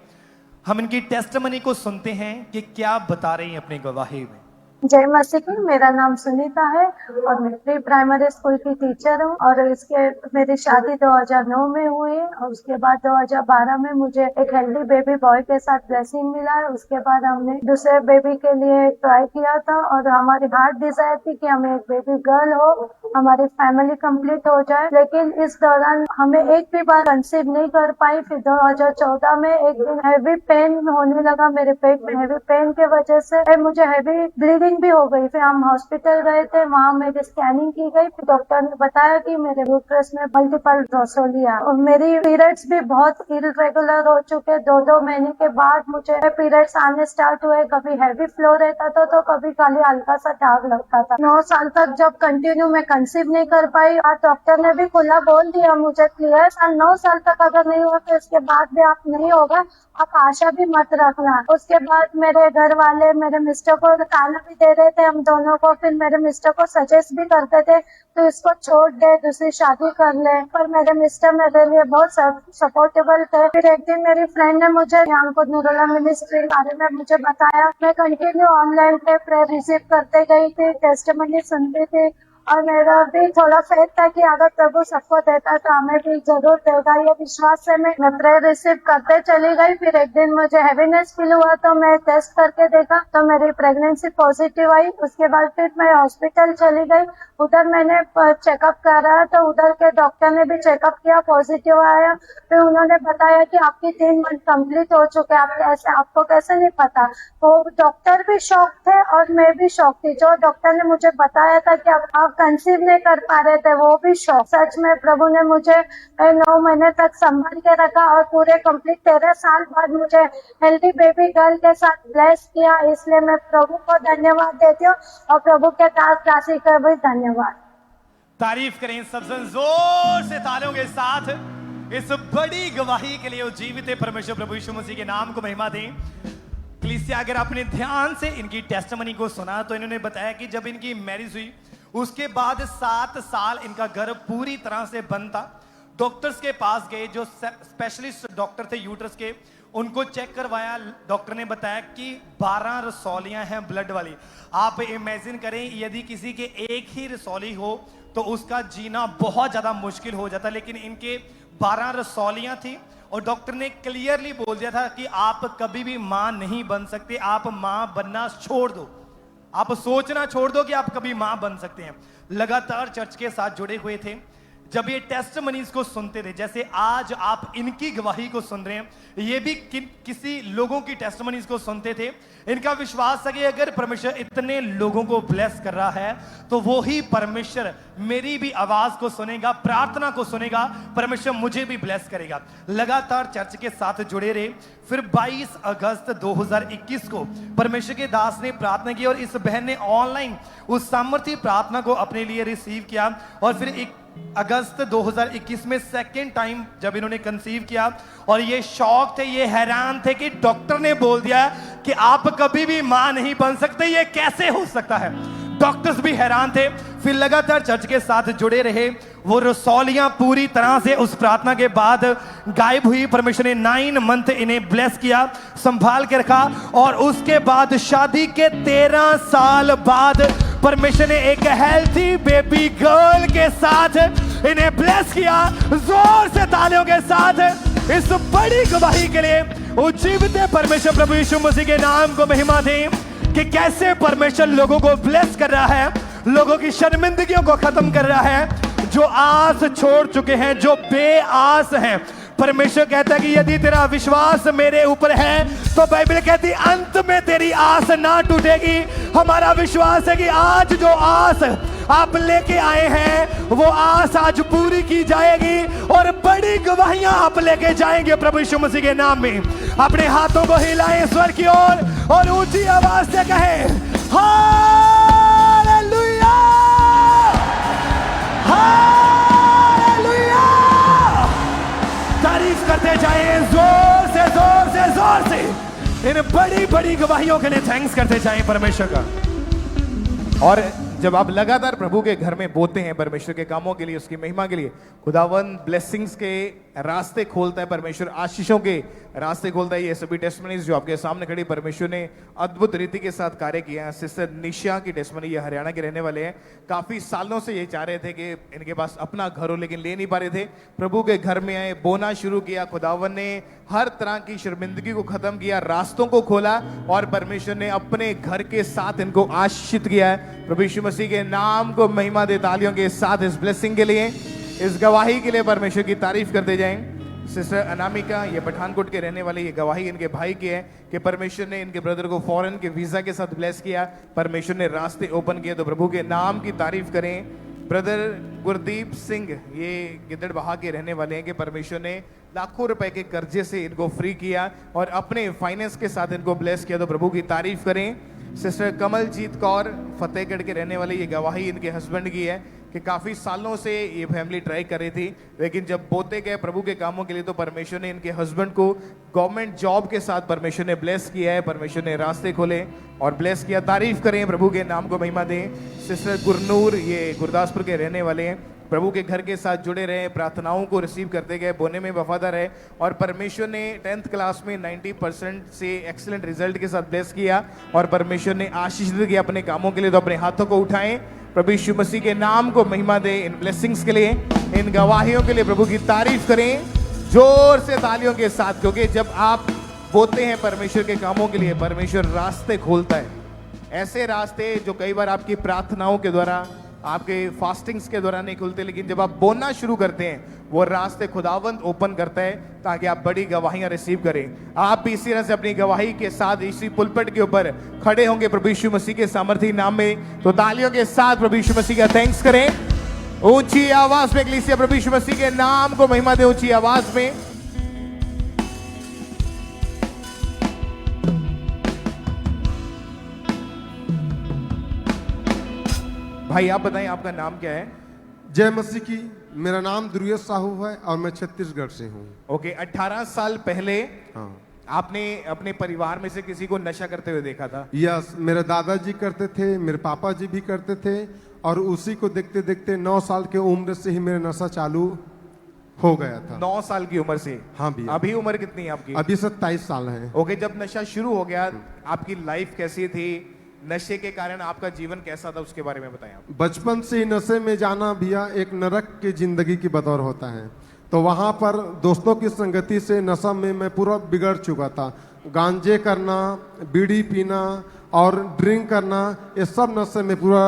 हम इनकी टेस्टमनी को सुनते हैं कि क्या बता रही हैं अपनी गवाही में। जय मसीह की। मेरा नाम सुनीता है और मैं प्री प्राइमरी स्कूल की टीचर हूँ, और इसके मेरी शादी 2009 में हुई है, और उसके बाद 2012 में मुझे एक हेल्दी बेबी बॉय के साथ ब्लेसिंग मिला है। उसके बाद हमने दूसरे बेबी के लिए ट्राई किया था, और हमारी हार्ट डिजायर थी कि हमें एक बेबी गर्ल हो, हमारी फैमिली कंप्लीट हो जाए। लेकिन इस दौरान हमें एक भी बार कंसीव नहीं कर पाई। फिर 2014 में एक दिन हैवी पेन होने लगा मेरे पेट में। हैवी पेन के वजह से मुझे हैवी ब्लीडिंग भी हो गई। फिर हम हॉस्पिटल गए थे, वहाँ मेरी स्कैनिंग की गई। फिर डॉक्टर ने बताया कि मेरे यूट्रस में मल्टीपल रसौलियां, और मेरी पीरियड्स भी बहुत इरेगुलर हो चुके। 2-2 महीने के बाद मुझे पीरियड्स आने स्टार्ट हुए। कभी हैवी फ्लो रहता था तो कभी खाली हल्का सा दाग लगता था। 9 साल तक जब कंटिन्यू मैं कंसीव नहीं कर पाई, और डॉक्टर ने भी खुला बोल दिया मुझे क्लियर, 9 साल तक अगर नहीं हुआ तो इसके बाद भी आप नहीं होगा, आप आशा भी मत रखना। उसके बाद मेरे घर वाले मेरे मिस्टर को ताना भी दे रहे थे हम दोनों को। फिर मेरे मिस्टर को सजेस्ट भी करते थे तो इसको छोड़ दे, दूसरी शादी कर ले, पर मेरे मिस्टर मेरे लिए बहुत सपोर्टेबल थे। फिर एक दिन मेरी फ्रेंड ने मुझे अंकुर नूरुल्लाह मिनिस्ट्री के बारे में मुझे बताया। मैं कंटिन्यू ऑनलाइन पे प्रेयर रिसीव करते गई थी, टेस्टिमनी सुनती थी, और मेरा भी थोड़ा फेथ था कि अगर प्रभु सबको देता तो हमें भी जरूर देगा। ये विश्वास से मैं प्रेयर रिसीव करते चली गई। फिर एक दिन मुझे हैवीनेस फील हुआ तो मैं टेस्ट करके देखा तो मेरी प्रेगनेंसी पॉजिटिव आई। उसके बाद फिर मैं हॉस्पिटल चली गई। उधर मैंने चेकअप कराया तो उधर के डॉक्टर ने भी चेकअप किया, पॉजिटिव आया। फिर उन्होंने बताया कि आपकी 3 मंथ कंप्लीट हो चुके हैं। आपको कैसे नहीं पता? तो डॉक्टर भी शॉक थे और मैं भी शॉक थी। जो डॉक्टर ने मुझे बताया था कि आप कंसीव नहीं कर पा रहे थे, वो भी शॉक। सच में प्रभु ने मुझे 9 महीने तक संभाल के रखा, और पूरे कंप्लीट 13 साल बाद मुझे हेल्दी बेबी गर्ल के साथ ब्लेस किया। इसलिए मैं प्रभु को धन्यवाद देती हूँ, और प्रभु के दास दासी को भी धन्यवाद। तारीफ करें सबसे जोर से तालियों के साथ इस बड़ी गवाही के लिए। जीवित परमेश्वर प्रभु यीशु मसीह के नाम को महिमा दें। क्लीसिया, अगर आपने ध्यान से इनकी टेस्टमनी को सुना तो इन्होंने बताया कि जब इनकी मैरिज हुई उसके बाद 7 साल इनका गर्भ पूरी तरह से बंद था। डॉक्टर्स के पास गए, जो स्पेशलिस्ट डॉक्टर थे यूट्रस के, उनको चेक करवाया। डॉक्टर ने बताया कि 12 रसौलियां हैं ब्लड वाली। आप इमेजिन करें यदि किसी के एक ही रसौली हो तो उसका जीना बहुत ज्यादा मुश्किल हो जाता, लेकिन इनके 12 रसौलियां थी और डॉक्टर ने क्लियरली बोल दिया था कि आप कभी भी मां नहीं बन सकते, आप मां बनना छोड़ दो, आप सोचना छोड़ दो कि आप कभी मां बन सकते हैं। लगातार चर्च के साथ जुड़े हुए थे। जब ये टेस्टमनीज को सुनते थे, जैसे आज आप इनकी गवाही को सुन रहे हैं, ये भी किसी लोगों की टेस्टमनीज को सुनते थे। इनका विश्वास था कि अगर परमेश्वर इतने लोगों को ब्लेस कर रहा है तो वो ही परमेश्वर मेरी भी आवाज को सुनेगा, प्रार्थना को सुनेगा, परमेश्वर मुझे भी ब्लेस करेगा। लगातार चर्च के साथ जुड़े रहे। फिर 22 अगस्त 2021 को परमेश्वर के दास ने प्रार्थना की और इस बहन ने ऑनलाइन उस सामर्थ्य प्रार्थना को अपने लिए रिसीव किया। और फिर अगस्त 2021 में सेकेंड टाइम जब इन्होंने कंसीव किया और ये शॉक थे, ये हैरान थे कि डॉक्टर ने बोल दिया कि आप कभी भी मां नहीं बन सकते, ये कैसे हो सकता है। डॉक्टर्स भी हैरान थे। फिर लगातार चर्च के साथ जुड़े रहे। वो रसौलियां पूरी तरह से उस प्रार्थना के बाद गायब हुई। परमेश्वर ने 9 मंथ इन्हें ब्लेस किया, संभाल के रखा। और उसके बाद शादी के 13 साल बाद परमेश्वर ने एक हेल्थी बेबी गर्ल के साथ इन्हें ब्लेस किया। जोर से तालियों के साथ इस बड़ी गवाही के लिए उज्जीवित परमेश्वर प्रभु यीशु मसीह के नाम को महिमा दें कि कैसे परमेश्वर लोगों को ब्लेस कर रहा है, लोगों की शर्मिंदगियों को खत्म कर रहा है। जो आस छोड़ चुके हैं, जो बेआस हैं, परमेश्वर कहता है कि यदि तेरा विश्वास मेरे ऊपर है तो बाइबल कहती अंत में तेरी आस ना टूटेगी। हमारा विश्वास है कि आज जो आस आप लेके आए हैं वो आस आज पूरी की जाएगी और बड़ी गवाहियां आप लेके जाएंगे प्रभु यीशु मसीह के नाम में। अपने हाथों को हिलाएं स्वर की ओर और ऊंची आवाज से कहें हालेलुया, हालेलुया। तारीफ करते जाएं जोर से, जोर से, जोर से। इन बड़ी बड़ी गवाहियों के लिए थैंक्स करते जाएं परमेश्वर का। और जब आप लगातार प्रभु के घर में बोते हैं परमेश्वर के कामों के लिए, उसकी महिमा के लिए, खुदावन ब्लेसिंग्स के रास्ते खोलता है, परमेश्वर आशीषों के रास्ते खोलता है। ये सभी टेस्टमनीज जो आपके सामने खड़ी, परमेश्वर ने अद्भुत रीति के साथ कार्य किया है। सिस्टर निशा की टेस्टमनी, ये हरियाणा के रहने वाले हैं। काफी सालों से ये चाह रहे थे कि इनके पास अपना घर हो, लेकिन ले नहीं पा रहे थे। प्रभु के घर में आए, बोना शुरू किया। खुदावन ने हर तरह की शर्मिंदगी को खत्म किया, रास्तों को खोला और परमेश्वर ने अपने घर के साथ इनको आशीषित किया है। प्रभु यीशु मसीह के नाम को महिमा दे तालियों के साथ इस ब्लेसिंग के लिए, इस गवाही के लिए परमेश्वर की तारीफ करते जाएं। सिस्टर अनामिका, ये पठानकोट के रहने वाले, ये गवाही इनके भाई की है कि परमेश्वर ने इनके ब्रदर को फॉरेन के वीजा के साथ ब्लेस किया, परमेश्वर ने रास्ते ओपन किए। तो प्रभु के नाम की तारीफ करें। ब्रदर गुरदीप सिंह, ये गिद्दड़बाहा के रहने वाले हैं कि परमेश्वर ने लाखों रुपए के कर्जे से इनको फ्री किया और अपने फाइनेंस के साथ इनको ब्लेस किया। तो प्रभु की तारीफ करें। सिस्टर कमलजीत कौर, फतेहगढ़ के रहने वाले, ये गवाही इनके हस्बैंड की है कि काफ़ी सालों से ये फैमिली ट्राई कर रही थी, लेकिन जब बोते गए प्रभु के कामों के लिए तो परमेश्वर ने इनके हस्बैंड को गवर्नमेंट जॉब के साथ परमेश्वर ने ब्लेस किया है। परमेश्वर ने रास्ते खोले और ब्लेस किया। तारीफ करें, प्रभु के नाम को महिमा दें। सिस्टर गुरनूर, ये गुरदासपुर के रहने वाले हैं, प्रभु के घर के साथ जुड़े रहे, प्रार्थनाओं को रिसीव करते गए, बोने में वफादार है और परमेश्वर ने 10th क्लास में 90% से एक्सीलेंट रिजल्ट के साथ ब्लेस किया और परमेश्वर ने आशीष किया अपने कामों के लिए। तो अपने हाथों को उठाएं, प्रभु यीशु मसीह के नाम को महिमा दें। इन ब्लेसिंग्स के लिए, इन गवाहियों के लिए प्रभु की तारीफ करें जोर से तालियों के साथ, क्योंकि जब आप बोते हैं परमेश्वर के कामों के लिए, परमेश्वर रास्ते खोलता है। ऐसे रास्ते जो कई बार आपकी प्रार्थनाओं के द्वारा, आपके फास्टिंग्स के दौरान नहीं खुलते, लेकिन जब आप बोलना शुरू करते हैं वो रास्ते खुदावंद ओपन करता है ताकि आप बड़ी गवाहियां रिसीव करें। आप भी इसी तरह से अपनी गवाही के साथ इसी पुलपट के ऊपर खड़े होंगे प्रभु यीशु मसीह के सामर्थी नाम में। तो तालियों के साथ प्रभु यीशु मसीह का थैंक्स करें ऊंची आवाज में। इक्लेसिया प्रभु यीशु मसीह के नाम को महिमा दे ऊंची आवाज में। भाई आप बताएं आपका नाम क्या है? जय मसीह की। मेरा नाम दुर्गेश साहू है और मैं छत्तीसगढ़ से हूँ। ओके, 18 साल पहले हाँ आपने अपने परिवार में से किसी को नशा करते हुए देखा था? यस, मेरे दादाजी करते थे, मेरे पापा जी भी करते थे, और उसी को देखते देखते 9 साल के उम्र से ही मेरा नशा चालू हो गया था। 9 साल की उम्र से? हाँ भैया। अभी उम्र कितनी है आपकी? अभी 27 साल है। ओके, जब नशा शुरू हो गया आपकी लाइफ कैसी थी? नशे के कारण आपका जीवन कैसा था, उसके बारे में बताएं आप। बचपन से ही नशे में जाना भैया एक नरक की जिंदगी की बतौर होता है। तो वहाँ पर दोस्तों की संगति से नशा में मैं पूरा बिगड़ चुका था। गांजे करना, बीड़ी पीना और ड्रिंक करना, ये सब नशे में पूरा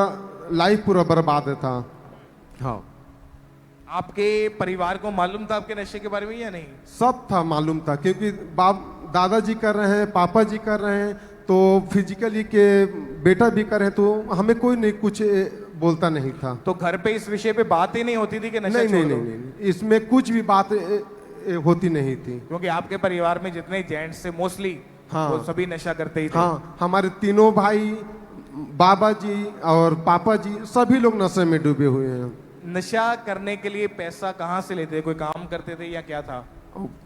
लाइफ पूरा बर्बाद था। हाँ। आपके परिवार को मालूम था आपके नशे के बारे में या नहीं? सब था, मालूम था, क्योंकि दादाजी कर रहे हैं, पापा जी कर रहे हैं, तो फिजिकली के बेटा भी कर रहे हैं, तो हमें कोई नहीं कुछ बोलता नहीं था। तो घर पे इस विषय पे बात ही नहीं होती थी कि नशा नहीं, छोड़ नहीं, दो? नहीं, नहीं, इसमें कुछ भी बात होती नहीं थी, क्योंकि आपके परिवार में जितने जेंट्स थे मोस्टली हाँ, वो सभी नशा करते ही थे। हाँ, हमारे तीनों भाई, बाबा जी और पापा जी, सभी लोग नशे में डूबे हुए हैं। नशा करने के लिए पैसा कहाँ से लेते थे? कोई काम करते थे या क्या था?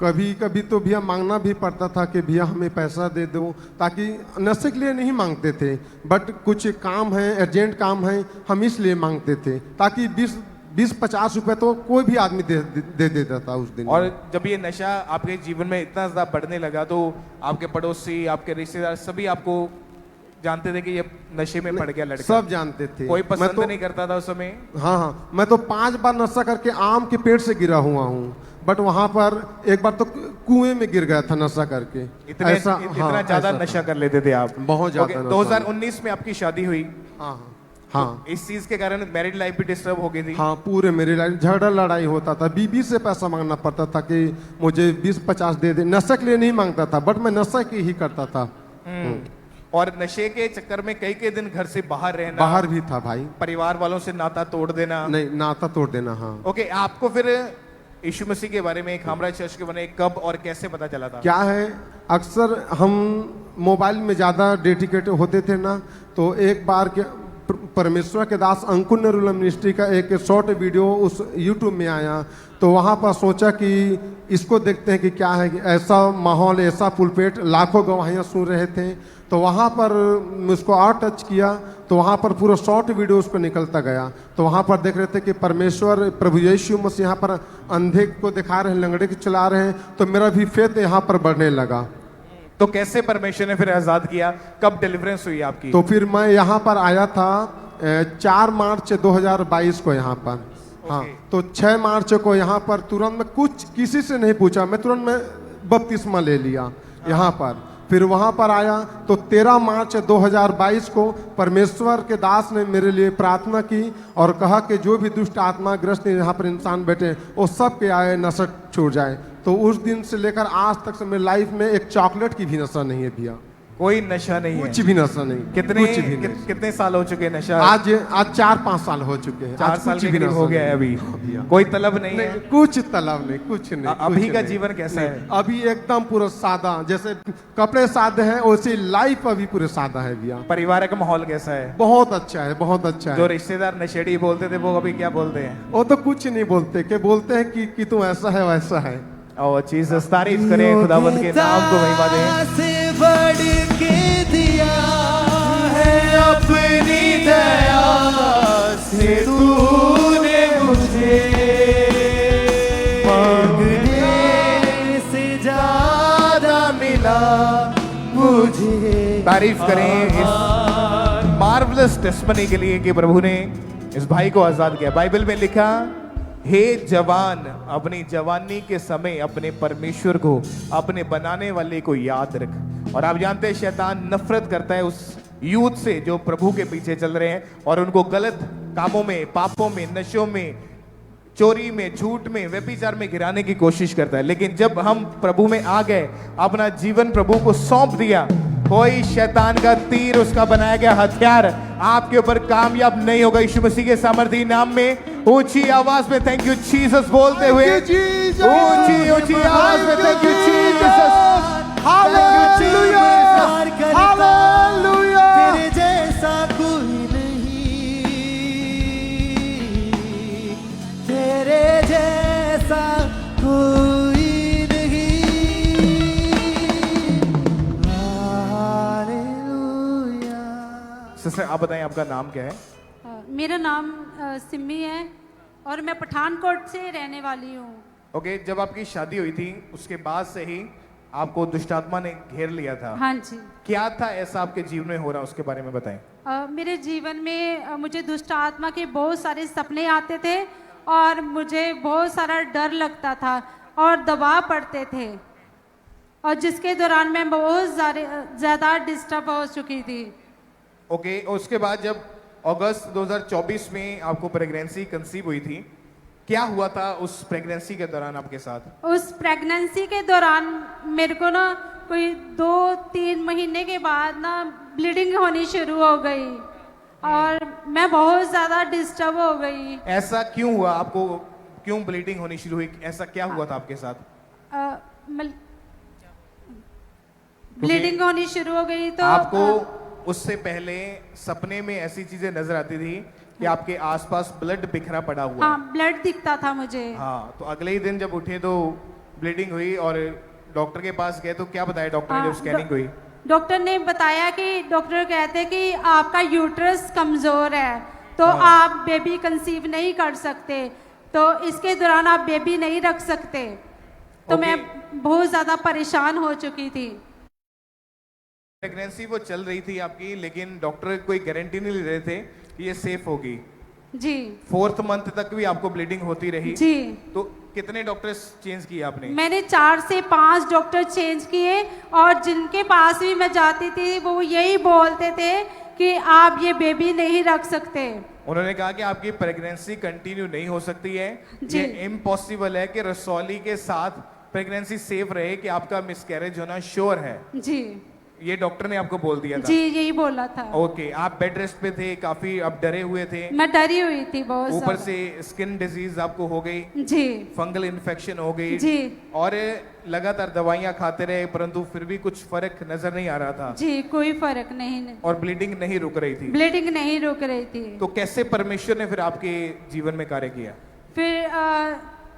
कभी कभी तो भैया मांगना भी पड़ता था कि भैया हमें पैसा दे दो, ताकि नशे के लिए नहीं मांगते थे, बट कुछ काम है, अर्जेंट काम है, हम इसलिए मांगते थे, ताकि 20-50 रुपए तो कोई भी आदमी दे देता था उस दिन। और जब ये नशा आपके जीवन में इतना ज्यादा बढ़ने लगा तो आपके पड़ोसी, आपके रिश्तेदार सभी आपको जानते थे कि ये नशे में पड़ गया लड़का? सब जानते थे। कोई पसंद तो नहीं करता था उस समय? हाँ हाँ, मैं तो 5 बार नशा करके आम के पेड़ से गिरा हुआ हूँ, बट वहां पर एक बार तो कुएं में गिर गया था नशा करके। इतने इतना ज्यादा नशा कर लेते थे आप? बहुत ज्यादा। 2019 में आपकी शादी हुई? हाँ हाँ। तो इस चीज के कारण मैरिड लाइफ भी डिस्टर्ब हो गई थी? हाँ, पूरे मेरी लाइफ झगड़ा लड़ाई होता था, बीबी से पैसा मांगना पड़ता था कि मुझे 20-50 दे दे। नशे के लिए नहीं मांगता था, बट मैं नशा की ही करता था। और नशे के चक्कर में कई दिन घर से बाहर रहना? बाहर भी था भाई। परिवार वालों से नाता तोड़ देना? नहीं, नाता तोड़ देना। हाँ। ओके, आपको फिर यीशु मसीह के बारे में, खामरा चर्च के बारे में कब और कैसे पता चला था? क्या है, अक्सर हम मोबाइल में ज्यादा डेडिकेट होते थे ना, तो एक बार के परमेश्वर के दास अंकुर नरूला मिनिस्ट्री का एक शॉर्ट वीडियो उस यूट्यूब में आया, तो वहाँ पर सोचा कि इसको देखते हैं कि क्या है, ऐसा माहौल, ऐसा पुलपेट, लाखों गवाहियाँ सुन रहे थे, तो वहाँ पर उसको और टच किया, तो वहाँ पर पूरा शॉर्ट वीडियो उसको निकलता गया। तो वहाँ पर देख रहे थे कि परमेश्वर प्रभु यीशु मसीह यहाँ पर अंधे को दिखा रहे हैं, लंगड़े को चला रहे हैं, तो मेरा भी फेथ यहाँ पर बढ़ने लगा। तो कैसे परमेश्वर ने फिर आजाद किया? कब डिलीवरेंस हुई आपकी? तो फिर मैं यहाँ पर आया था 4 मार्च 2022 को यहाँ पर। हाँ, तो 6 मार्च को यहाँ पर तुरंत मैं कुछ किसी से नहीं पूछा, मैं तुरंत मैं बपतिस्मा ले लिया यहाँ पर। फिर वहाँ पर आया तो 13 मार्च 2022 को परमेश्वर के दास ने मेरे लिए प्रार्थना की और कहा कि जो भी दुष्ट आत्मा ग्रस्त यहाँ पर इंसान बैठे वो सब के आए नशा छूट जाए। तो उस दिन से लेकर आज तक से मेरी लाइफ में एक चॉकलेट की भी नशा नहीं है भैया। कोई नशा नहीं है? कुछ भी नशा नहीं। कितने साल हो चुके हैं नशा? आज 4-5 साल हो चुके हैं। 4 साल के करीब हो गया है अभी। कोई तलब नहीं है? कुछ तलब नहीं, कुछ नहीं। अभी का जीवन कैसा है? अभी एकदम पूरा सादा, जैसे कपड़े सादे हैं वैसे लाइफ अभी पूरे सादा है भैया। परिवार का माहौल कैसा है? बहुत अच्छा है, बहुत अच्छा है। जो रिश्तेदार नशेड़ी बोलते थे वो अभी क्या बोलते हैं? वो तो कुछ नहीं बोलते, कि बोलते हैं कि तू ऐसा है वैसा है। ओ जीसस, तारीफ करें खुदावंद के नाम को, महिमा दें। से बढ़ के दिया है अपनी दया से तूने मुझे, मांगने से ज्यादा मिला मुझे। तारीफ करें इस मार्वलस टेस्टमनी के लिए कि प्रभु ने इस भाई को आजाद किया। बाइबल में लिखा, हे जवान, अपनी जवानी के समय अपने परमेश्वर को, अपने बनाने वाले को याद रख। और आप जानते हैं शैतान नफरत करता है उस यूथ से जो प्रभु के पीछे चल रहे हैं और उनको गलत कामों में, पापों में, नशों में, चोरी में, झूठ में, व्यभिचार में गिराने की कोशिश करता है। लेकिन जब हम प्रभु में आ गए, अपना जीवन प्रभु को सौंप दिया, कोई शैतान का तीर, उसका बनाया गया हथियार आपके ऊपर कामयाब नहीं होगा। यीशु मसीह के सामर्थी नाम में ऊंची आवाज में थैंक यू जीसस बोलते हुए, ऊंची ऊंची आवाज में thank you Jesus, hallelujah, hallelujah. तेरे जैसा कोई नहीं, तेरे जैसा कोई नहीं, सिस्टर आप बताएं आपका नाम क्या है? मेरा नाम सिमी है और मैं पठानकोट से रहने वाली हूँ। ओके, जब आपकी शादी हुई थी उसके बाद से ही आपको दुष्टात्मा ने घेर लिया था। हाँ जी। क्या था ऐसा आपके जीवन में हो रहा, उसके बारे में बताएं। मेरे जीवन में मुझे दुष्ट आत्मा के बहुत सारे सपने आते थे और मुझे बहुत सारा डर लगता था और दबाव पड़ते थे, और जिसके दौरान मैं बहुत ज़्यादा डिस्टर्ब हो चुकी थी। ओके, उसके बाद जब अगस्त 2024 में आपको प्रेगनेंसी कंसीव हुई थी, क्या हुआ था उस प्रेगनेंसी के दौरान आपके साथ? उस प्रेगनेंसी के दौरान मेरे को ना कोई 2-3 महीने के बाद ना ब्लीडिंग होनी शुरू हो गई और मैं बहुत ज़्यादा डिस्टर्ब हो गई। ऐसा क्यों हुआ? आपको क्यों ब्लीडिंग होनी शुरू हुई? ऐसा क्या हुआ था आपके साथ? ब्लीडिंग होनी शुरू हो गई तो आपको उससे पहले सपने में ऐसी चीजें नजर आती थी कि आपके आसपास ब्लड बिखरा पड़ा हुआ है। हाँ, ब्लड दिखता था मुझे। हाँ, तो अगले ही दिन जब उठे तो ब्लीडिंग हुई और डॉक्टर के पास गए तो क्या बताया डॉक्टर ने जब स्कैनिंग हुई? डॉक्टर ने बताया कि डॉक्टर कहते हैं कि आपका यूट्रस कमजोर है तो आप बेबी कंसीव नहीं कर सकते, तो इसके दौरान आप बेबी नहीं रख सकते। तो मैं बहुत ज्यादा परेशान हो चुकी थी। प्रेगनेंसी वो चल रही थी आपकी, लेकिन डॉक्टर कोई गारंटी नहीं ले रहे थे कि ये सेफ होगी। जी। 4th मंथ तक भी आपको ब्लीडिंग होती रही। जी। तो कितने डॉक्टर्स चेंज किए आपने? मैंने 4 से 5 डॉक्टर चेंज किए और जिनके पास भी मैं जाती थी वो यही बोलते थे कि आप ये बेबी नहीं रख सकते। उन्होंने कहा कि आपकी प्रेगनेंसी कंटिन्यू नहीं हो सकती है, ये इम्पॉसिबल है कि रसौली के साथ प्रेगनेंसी सेफ रहे, कि आपका मिसकैरेज होना श्योर है। जी, ये डॉक्टर ने आपको बोल दिया था? जी, यही बोला था। ओके, आप बेड रेस्ट पे थे, काफी आप डरे हुए थे? मैं डरी हुई थी बहुत। ऊपर से स्किन डिजीज आपको हो गई। जी। फंगल इन्फेक्शन हो गई। जी। और लगातार दवाइयां खाते रहे परंतु फिर भी कुछ फर्क नजर नहीं आ रहा था। जी, कोई फर्क नहीं। और ब्लीडिंग नहीं रुक रही थी? ब्लीडिंग नहीं रुक रही थी। तो कैसे परमेश्वर ने फिर आपके जीवन में कार्य किया? फिर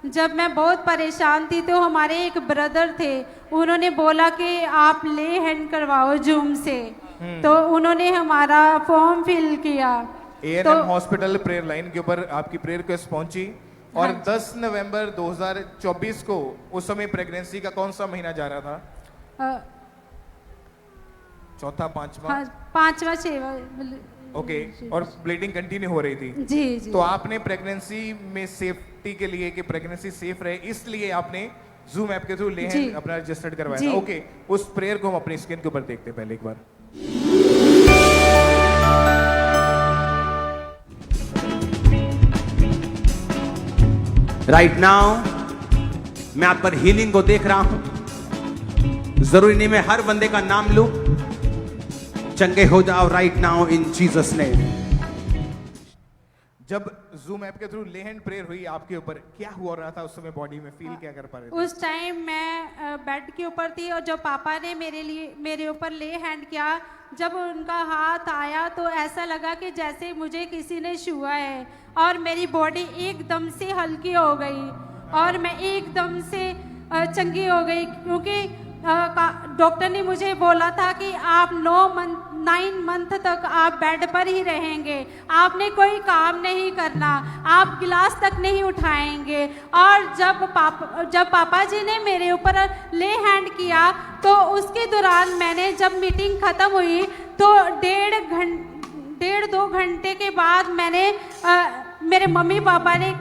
जब मैं बहुत परेशान थी तो हमारे एक ब्रदर थे, उन्होंने बोला कि आप ले हैंड करवाओ जूम से। तो उन्होंने हमारा फॉर्म फिल किया। A&M हॉस्पिटल प्रेयर लाइन के ऊपर आपकी प्रेयर रिक्वेस्ट पहुंची और 10 नवंबर 2024 को, उस समय प्रेगनेंसी का कौन सा महीना जा रहा था? चौथा, पांचवा? पांचवा, छठवा। ओके, और ब्लीडिंग कंटिन्यू हो रही थी? जी, जी। तो आपने प्रेगनेंसी में सेफ्टी के लिए, कि प्रेगनेंसी सेफ रहे, इसलिए आपने जूम ऐप के थ्रू ले अपना रजिस्टर्ड करवाया था। ओके, उस प्रेयर को हम अपनी स्क्रीन के ऊपर देखते हैं पहले एक बार। राइट नाउ मैं आप पर हीलिंग को देख रहा हूं। जरूरी नहीं मैं हर बंदे का नाम लूं। चंगे हो जाओ right now in Jesus name. जब जूम ऐप के थ्रू ले हैंड प्रेयर हुई आपके ऊपर, क्या हुआ रहा था उस समय? बॉडी में फील क्या कर पा रहे थे? उस टाइम मैं बेड के ऊपर थी और जब पापा ने मेरे ऊपर ले हैंड किया, जब उनका हाथ आया तो ऐसा लगा कि जैसे मुझे किसी ने छुआ है और मेरी बॉडी एकदम से हल्की हो गई और मैं एकदम से चंगी हो गई, क्योंकि डॉक्टर ने मुझे बोला था कि आप 9 मंथ तक आप बेड पर ही रहेंगे, आपने कोई काम नहीं करना, आप गिलास तक नहीं उठाएंगे। और जब पापा जी ने मेरे ऊपर ले हैंड किया तो उसके दौरान मैंने, जब मीटिंग खत्म हुई तो 1.5-2 घंटे के बाद मैंने मेरे मम्मी पापा ने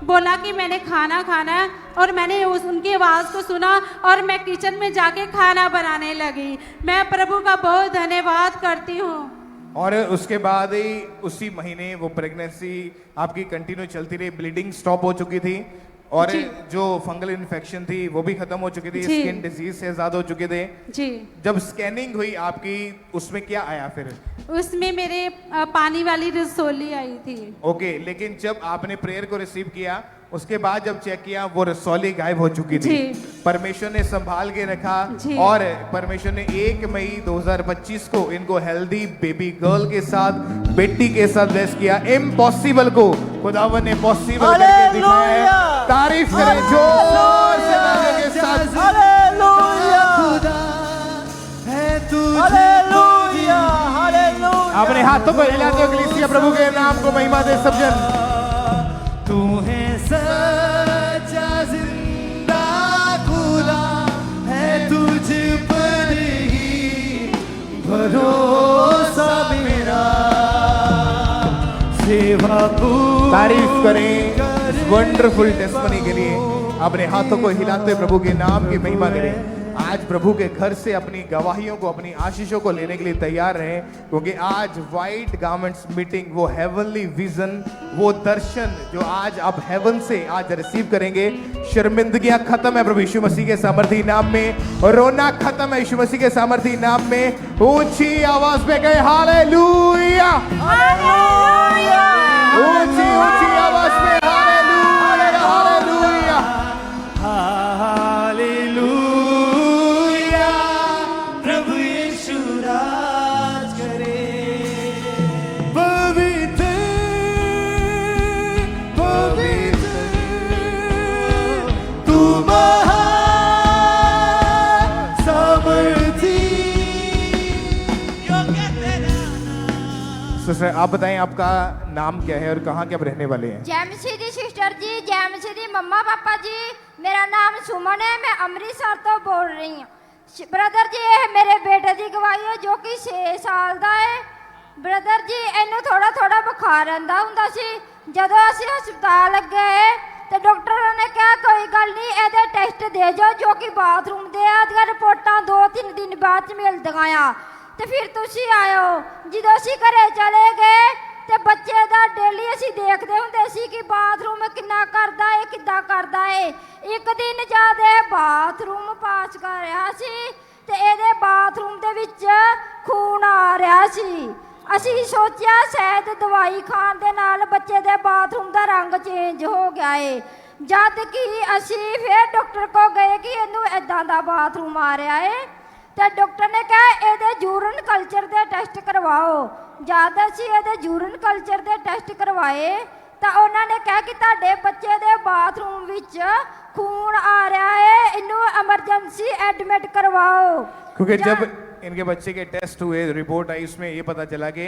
बोला कि मैंने खाना खाना है और मैंने उनकी आवाज़ को सुना और मैं किचन में जाके खाना बनाने लगी। मैं प्रभु का बहुत धन्यवाद करती हूँ। और उसके बाद ही उसी महीने वो प्रेगनेंसी आपकी कंटिन्यू चलती रही, ब्लीडिंग स्टॉप हो चुकी थी और जो फंगल इन्फेक्शन थी वो भी खत्म हो चुकी थी, स्किन डिजीज से आजाद हो चुके थे। जी। जब स्कैनिंग हुई आपकी, उसमें क्या आया फिर? उसमें मेरे पानी वाली रसौली आई थी। ओके, लेकिन जब आपने प्रेयर को रिसीव किया उसके बाद जब चेक किया वो रसौली गायब हो चुकी थी। परमेश्वर ने संभाल के रखा और परमेश्वर ने 1 मई 2025 को इनको हेल्दी बेबी गर्ल के साथ, बेटी के साथ ब्लेस किया। इम्पॉसिबल को खुदावन ने पॉसिबल करके दिखाया है। तारीफ करें जोर से तालियों के साथ। हालेलुया, खुदा है तुझे। Hallelujah, hallelujah. अपने हाथों को हिलाते हुए कलीसिया प्रभु के नाम को महिमा दे सब जन। तू है सच्चा जिंदा खुदा है तुझ पर ही भरोसा मेरा सेवा तारीफ करें वंडरफुल टेस्टमनी के लिए। अपने हाथों को हिलाते हुए प्रभु के नाम की महिमा करें। आज प्रभु के घर से अपनी गवाहियों को, अपनी आशीषों को लेने के लिए तैयार रहें, क्योंकि आज व्हाइट गारमेंट्स मीटिंग, वो हेवनली विजन, वो दर्शन जो आज आप हेवन से आज रिसीव करेंगे। शर्मिंदगियां खत्म है प्रभु यीशु मसीह के सामर्थी नाम में, और रोना खत्म है यीशु मसीह के सामर्थी नाम में। ऊंची आवाज में कहे हालेलुया, ऊंची ऊंची आवाज में हालेलुया, हालेलुया, हालेलुया। प्रभु यीशु राज करे, पवित्र पवित्र तू महासामर्थी। सिस्टर आप बताएं आपका नाम क्या है और कहाँ के आप रहने वाले हैं? जय मसीह दी सिस्टर जी, जय मसीह दी मम्मा पापा जी। मेरा नाम सुमन है, मैं अमृतसर तो बोल रही हूँ। ब्रदर जी ये मेरे बेटे की गवाही है जो कि 6 साल का है। ब्रदर जी इन्हें थोड़ा थोड़ा बुखार रहता होंदा सी। जदों असीं हस्पताल गए तो डॉक्टर ने कहा कोई गल नहीं, ये टेस्ट दे जाओ जो कि बाथरूम दे रिपोर्टां 2-3 दिन बाद मिलदियां। तो फिर तुसी आयो। जदों असीं घरे चले गए तो बच्चे का डेली असीं देखते होंदे सी कि बाथरूम किन्ना करदा है, किद्दां करदा है। एक दिन जद बाथरूम पास कर रहा सी ते इहदे बाथरूम दे विच खून आ रहा सी। असीं सोचिया शायद दवाई खाण दे नाल बच्चे दे बाथरूम दा रंग चेंज हो गया है। जद कि असीं फिर डॉक्टर को गए कि इहनूं इदां दा बाथरूम आ रहा है, तो डॉक्टर ने कहा ये यूरिन कल्चर दे टेस्ट करवाओ। जद असीं ये यूरिन कल्चर दे टेस्ट करवाए तो उन्होंने कहा कि तुहाडे बच्चे दे बाथरूम विच खून आ रहा है, इनू एमरजेंसी एडमिट करवाओ। क्योंकि जब इनके बच्चे के टेस्ट हुए, रिपोर्ट आई, उसमें ये पता चला कि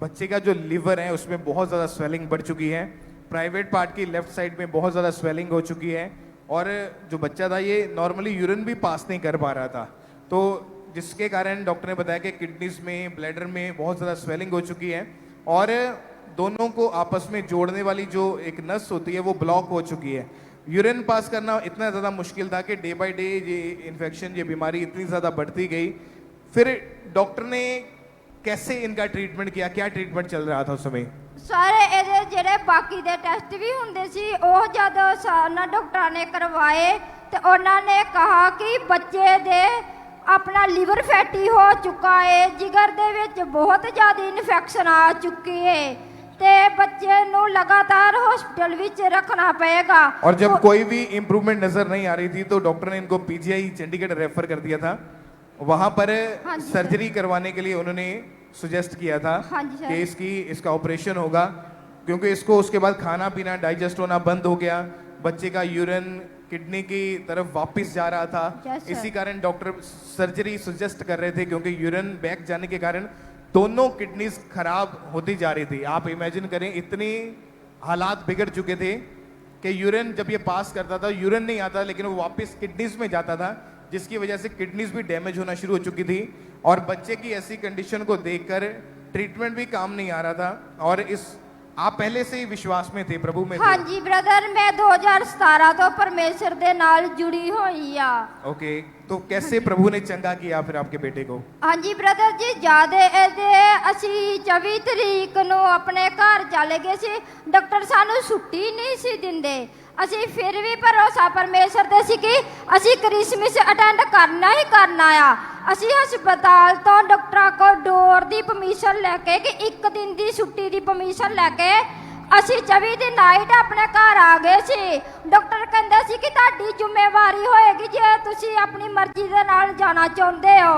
बच्चे का जो लिवर है उसमें बहुत ज़्यादा स्वेलिंग बढ़ चुकी है। प्राइवेट पार्ट की लेफ्ट साइड में बहुत ज़्यादा स्वेलिंग हो चुकी है, और जो बच्चा था ये नॉर्मली यूरिन भी पास नहीं कर पा रहा था। तो जिसके कारण डॉक्टर ने बताया कि किडनीज में, ब्लैडर में बहुत ज़्यादा स्वेलिंग हो चुकी है, और दोनों को आपस में जोड़ने वाली जो एक नस होती है वो ब्लॉक हो चुकी है। यूरिन पास करना इतना ज़्यादा मुश्किल था कि डे बाय डे ये इन्फेक्शन, ये बीमारी इतनी ज़्यादा बढ़ती गई। फिर डॉक्टर ने कैसे इनका ट्रीटमेंट किया, क्या ट्रीटमेंट चल रहा था उस समय? सारे ਇਹਦੇ ਜਿਹੜੇ ਬਾਕੀ ਦੇ ਟੈਸਟ ਵੀ ਹੁੰਦੇ ਸੀ ਉਹ ਜਦ ਸਾਨਾ ਡਾਕਟਰਾਂ ਨੇ ਕਰਵਾਏ ਤੇ ਉਹਨਾਂ ਨੇ ਕਹਾ ਕਿ ਬੱਚੇ ਦੇ ਆਪਣਾ ਲੀਵਰ ਫੈਟੀ ਹੋ ਚੁੱਕਾ ਹੈ, ਜਿਗਰ ਦੇ ਵਿੱਚ ਬਹੁਤ ਜ਼ਿਆਦਾ ਇਨਫੈਕਸ਼ਨ ਆ ਚੁੱਕੀ ਹੈ ਤੇ ਬੱਚੇ ਨੂੰ लगातार हॉस्पिटल ਵਿੱਚ रखना पड़ेगा। और जब कोई भी इम्प्रूवमेंट नजर नहीं आ रही थी तो डॉक्टर ने इनको पीजीआई चंडीगढ़ रेफर कर दिया था। वहां पर सर्जरी करवाने के लिए उन्होंने सुजेस्ट किया था कि इसका ऑपरेशन होगा, क्योंकि इसको उसके बाद खाना पीना डाइजेस्ट होना बंद हो गया, बच्चे का यूरिन किडनी की तरफ वापस जा रहा था। इसी कारण डॉक्टर सर्जरी सुजेस्ट कर रहे थे, क्योंकि यूरिन बैक जाने के कारण दोनों किडनीज खराब होती जा रही थी। आप इमेजिन करें इतनी हालात बिगड़ चुके थे कि यूरिन जब ये पास करता था, यूरिन नहीं आता लेकिन वो वापस किडनीज में जाता था, जिसकी वजह से किडनीज भी डैमेज होना शुरू हो चुकी थी। और बच्चे की ऐसी कंडीशन को देखकर ट्रीटमेंट भी काम नहीं आ रहा था। और इस आप पहले से ही विश्वास में थे, प्रभु में थे? हाँ जी ब्रदर, मैं 2017 तो परमेश्वर दे नाल जुड़ी हुई आ। ओके, तो कैसे प्रभु ने चंगा किया फिर आपके बेटे को? हाँ जी ब्रदर जी, ज्यादा असी 24 तरीक ਨੂੰ ਆਪਣੇ ਘਰ चले गए सी। डॉक्टर सानू छुट्टी नहीं सी दिंदे। ਅਸੀਂ फिर भी भरोसा परमेश्वर ਦੇ ਸੀ कि ਅਸੀਂ क्रिसमस अटेंड करना ही करना आ। ਅਸੀਂ ਹਸਪਤਾਲ ਤੋਂ ਡਾਕਟਰਾਂ ਕੋਲ ਡੋਰ ਦੀ ਪਰਮਿਸ਼ਨ ਲੈ ਕੇ ਕਿ 1 ਦਿਨ ਦੀ ਛੁੱਟੀ ਦੀ ਪਰਮਿਸ਼ਨ ਲੈ ਕੇ ਅਸੀਂ 24 ਦੀ ਨਾਈਟ ਆਪਣੇ ਘਰ ਆ ਗਏ ਸੀ। ਡਾਕਟਰ ਕਹਿੰਦਾ ਸੀ ਕਿ ਤੁਹਾਡੀ ਜ਼ਿੰਮੇਵਾਰੀ ਹੋਏਗੀ ਜੇ ਤੁਸੀਂ ਆਪਣੀ ਮਰਜ਼ੀ ਦੇ ਨਾਲ ਜਾਣਾ ਚਾਹੁੰਦੇ ਹੋ।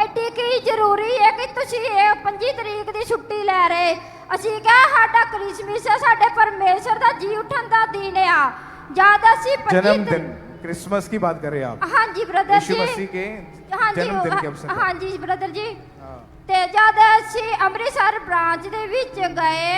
ਐਡੀ ਕੀ ਜ਼ਰੂਰੀ ਹੈ ਕਿ ਤੁਸੀਂ ਇਹ 25 ਤਰੀਕ ਦੀ ਛੁੱਟੀ ਲੈ ਰਹੇ। ਅਸੀਂ ਕਿਹਾ ਸਾਡਾ ਕ੍ਰਿਸਮਸ ਹੈ, ਸਾਡੇ ਪਰਮੇਸ਼ਰ ਦਾ ਜੀ ਉਠਣ ਦਾ ਦਿਨ ਆ। ज्यादा सी जन्मदिन, क्रिसमस की बात कर रहे हैं आप? हाँ जी ब्रदर जी, यीशु मसीह के जन्मदिन के अवसर। हाँ जी ब्रदर जी। ਤੇ ਜਦ ਅਸੀਂ ਅੰਮ੍ਰਿਤਸਰ ਬ੍ਰਾਂਚ ਦੇ ਵਿੱਚ ਗਏ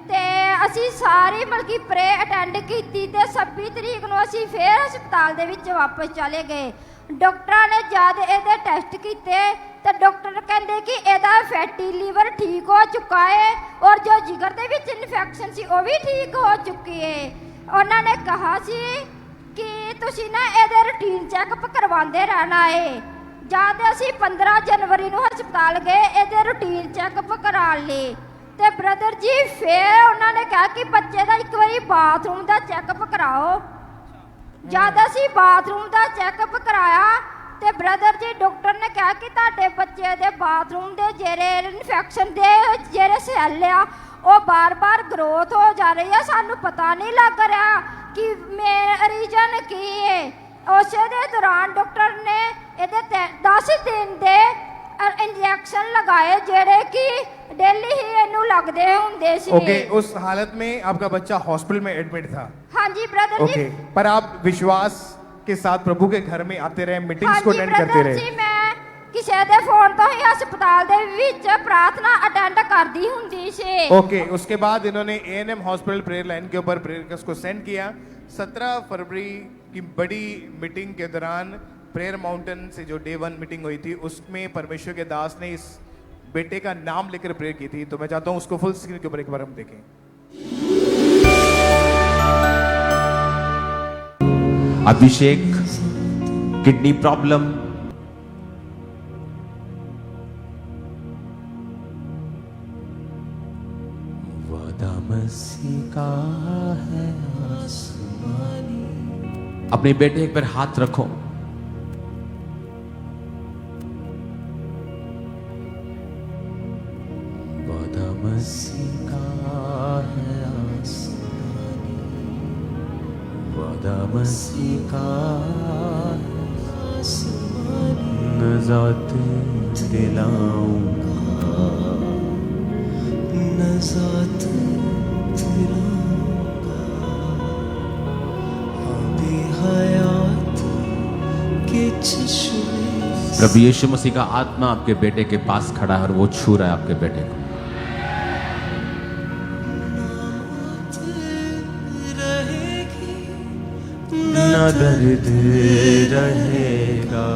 ਤੇ ਅਸੀਂ ਸਾਰੀ ਮਤਲਬ ਕਿ ਪ੍ਰੇ ਅਟੈਂਡ ਕੀਤੀ ਤੇ 26 ਤਰੀਕ ਨੂੰ ਅਸੀਂ ਫੇਰ ਹਸਪਤਾਲ ਦੇ ਵਿੱਚ ਵਾਪਸ ਚਲੇ ਗਏ। ਡਾਕਟਰਾਂ ਨੇ ਜਦ ਇਹਦੇ ਟੈਸਟ ਕੀਤੇ ਤੇ ਡਾਕਟਰ ਕਹਿੰਦੇ ਕਿ ਇਹਦਾ ਫੈਟੀ ਲੀਵਰ ਠੀਕ ਹੋ ਚੁੱਕਾ ਹੈ ਔਰ ਜੋ ਜਿਗਰ ਦੇ ਵਿੱਚ ਇਨਫੈਕਸ਼ਨ ਸੀ ਉਹ ਵੀ ਠੀਕ ਹੋ ਚੁੱਕੀ ਹੈ। ਉਹਨਾਂ ਨੇ ਕਿਹਾ ਸੀ ਕਿ ਤੁਸੀਂ ਨਾ ਇਹਦੇ ਰੂਟੀਨ ਚੈੱਕਅਪ ਕਰਵਾਉਂਦੇ ਰਹਿਣਾ ਹੈ। ਜਦ ਅਸੀਂ 15 ਜਨਵਰੀ ਨੂੰ ਹਸਪਤਾਲ ਗਏ ਇਹਦੇ ਰੂਟੀਨ ਚੈੱਕਅਪ ਕਰਾਉਣ ਲਈ ਤੇ ਬ੍ਰਦਰ ਜੀ ਫੇਰ ਉਹਨਾਂ ਨੇ ਕਿਹਾ ਕਿ ਬੱਚੇ ਦਾ ਇੱਕ ਵਾਰੀ ਬਾਥਰੂਮ ਦਾ ਚੈੱਕਅਪ ਕਰਾਓ। ਜਦ ਅਸੀਂ ਬਾਥਰੂਮ ਦਾ ਚੈੱਕਅਪ ਕਰਾਇਆ ਤੇ ਬ੍ਰਦਰ ਜੀ ਡਾਕਟਰ ਨੇ ਕਿਹਾ ਕਿ ਤੁਹਾਡੇ ਬੱਚੇ ਦੇ ਬਾਥਰੂਮ ਦੇ ਜਿਹੜੇ ਇਨਫੈਕਸ਼ਨ ਦੇ ਜਿਹੜੇ ਸੈੱਲ ਆ ਉਹ ਬਾਰ-ਬਾਰ ਗਰੋਥ ਹੋ ਜਾ ਰਹੀ ਆ। ਸਾਨੂੰ ਪਤਾ ਨਹੀਂ ਲੱਗ ਰਿਹਾ ਕਿ ਮੇਨ ਰੀਜਨ ਕੀ ਹੈ। ਉਸੇ ਦੇ ਦੌਰਾਨ ਡਾਕਟਰ ਨੇ ਇਹਦੇ 10 ਦਿਨ ਦੇ इंजेक्शन लगाए जेड़े कि डेली ही इनू लगदे हुंदे सी। ओके, उस हालत में आपका बच्चा हॉस्पिटल में एडमिट था? हाँ जी ब्रदर जी। ओके, पर आप विश्वास के साथ प्रभु के घर में आते रहे, मीटिंग्स को अटेंड करते रहे? जी मैं किसी दे फोन तो ही अस्पताल दे विच प्रार्थना अटेंड करदी हुंदी सी। ओके, उसके बाद इन्होंने एएनएम हॉस्पिटल प्रेयर लाइन के ऊपर प्रेयर को सेंड किया। 17 फरवरी की बड़ी मीटिंग के दौरान प्रेयर माउंटेन से जो डे 1 मीटिंग हुई थी उसमें परमेश्वर के दास ने इस बेटे का नाम लेकर प्रेयर की थी। तो मैं चाहता हूं उसको फुल स्क्रीन के ऊपर एक बार हम देखें। अभिषेक किडनी प्रॉब्लम, वादा मसीह का है आसमानी। अपने बेटे पर हाथ रखो। मसीह का है आसमानी, वादा मसीह का है आसमानी। नजात दिलाऊंगा, नजात दिलाऊंगा, अभी हयात के चश्मे। प्रभु यीशु मसीह का आत्मा आपके बेटे के पास खड़ा है और वो छू रहा है आपके बेटे को। न दर्द रहेगा,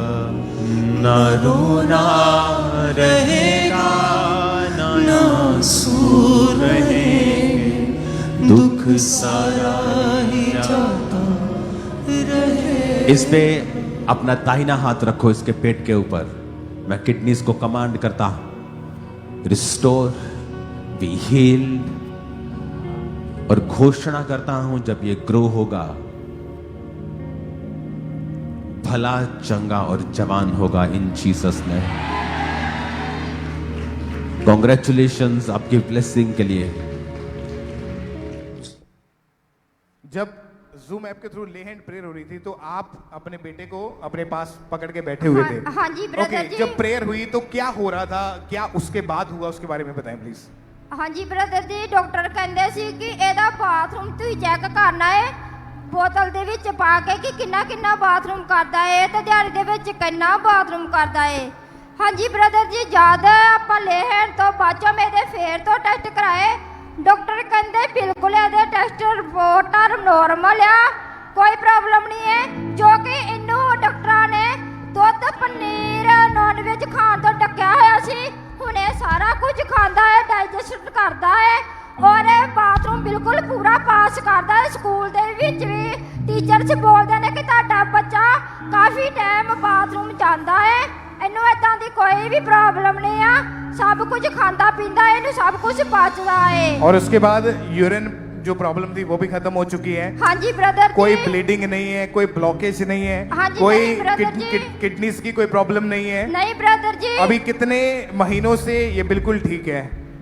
न रोना रहेगा, न आंसू रहेंगे, दुख सारा ही जाता रहे। इस पे अपना दाहिना हाथ रखो इसके पेट के ऊपर। मैं किडनीज को कमांड करता हूं, रिस्टोर, बी हील्ड, और घोषणा करता हूं जब ये ग्रो होगा भला, चंगा और जवान होगा इन जीसस ने। कांग्रेचुलेशंस आपकी ब्लेसिंग के लिए। जब जूम ऐप के थ्रू ले हैंड प्रेयर हो रही थी तो आप अपने बेटे को अपने पास पकड़ के बैठे हुए थे? हाँ जी ब्रदर जी। जब प्रेयर हुई तो क्या हो रहा था, क्या उसके बाद हुआ, उसके बारे में बताएं प्लीज। हाँ जी ब्रदर जी, डॉक्टर कहंदे सी कि एदा बाथरूम तुसीं चेक करना है बोतल दे विच पा के कि किन्ना किन्ना बाथरूम करदा है ते दिहाड़ी दे विच किन्ना बाथरूम करदा है। हाँ जी ब्रदर जी, जद आपां ले हैंड तो बाद चों मेरे फेर तो टेस्ट कराए, डॉक्टर कहंदे बिल्कुल एदे टेस्ट रिपोर्ट नॉर्मल आ, कोई प्रॉब्लम नहीं है। जो कि इनू डॉक्टरां ने दुध पनीर नॉन वेज खाण तो डक्या होया सी, हुण ये सारा कुछ खांदा है, डाइजेशन करदा है और बाथरूम बिल्कुल पूरा पास करता है। स्कूल दे विच भी टीचर्स बोलते हैं कि तुहाडा बच्चा काफ़ी टाइम बाथरूम जाता है, इनू इदां दी कोई भी प्रॉब्लम नहीं आ, सब कुछ खाता पींदा है, इनू सब कुछ पचदा है। और उसके बाद यूरिन जो प्रॉब्लम थी वो भी खत्म हो चुकी है? हाँ जी ब्रदर, कोई ब्लीडिंग नहीं है, कोई ब्लॉकेज नहीं है? हाँ जी, कोई नहीं किडनीज की कोई प्रॉब्लम नहीं है? नहीं ब्रदर जी। अभी कितने महीनों से ये बिल्कुल ठीक है?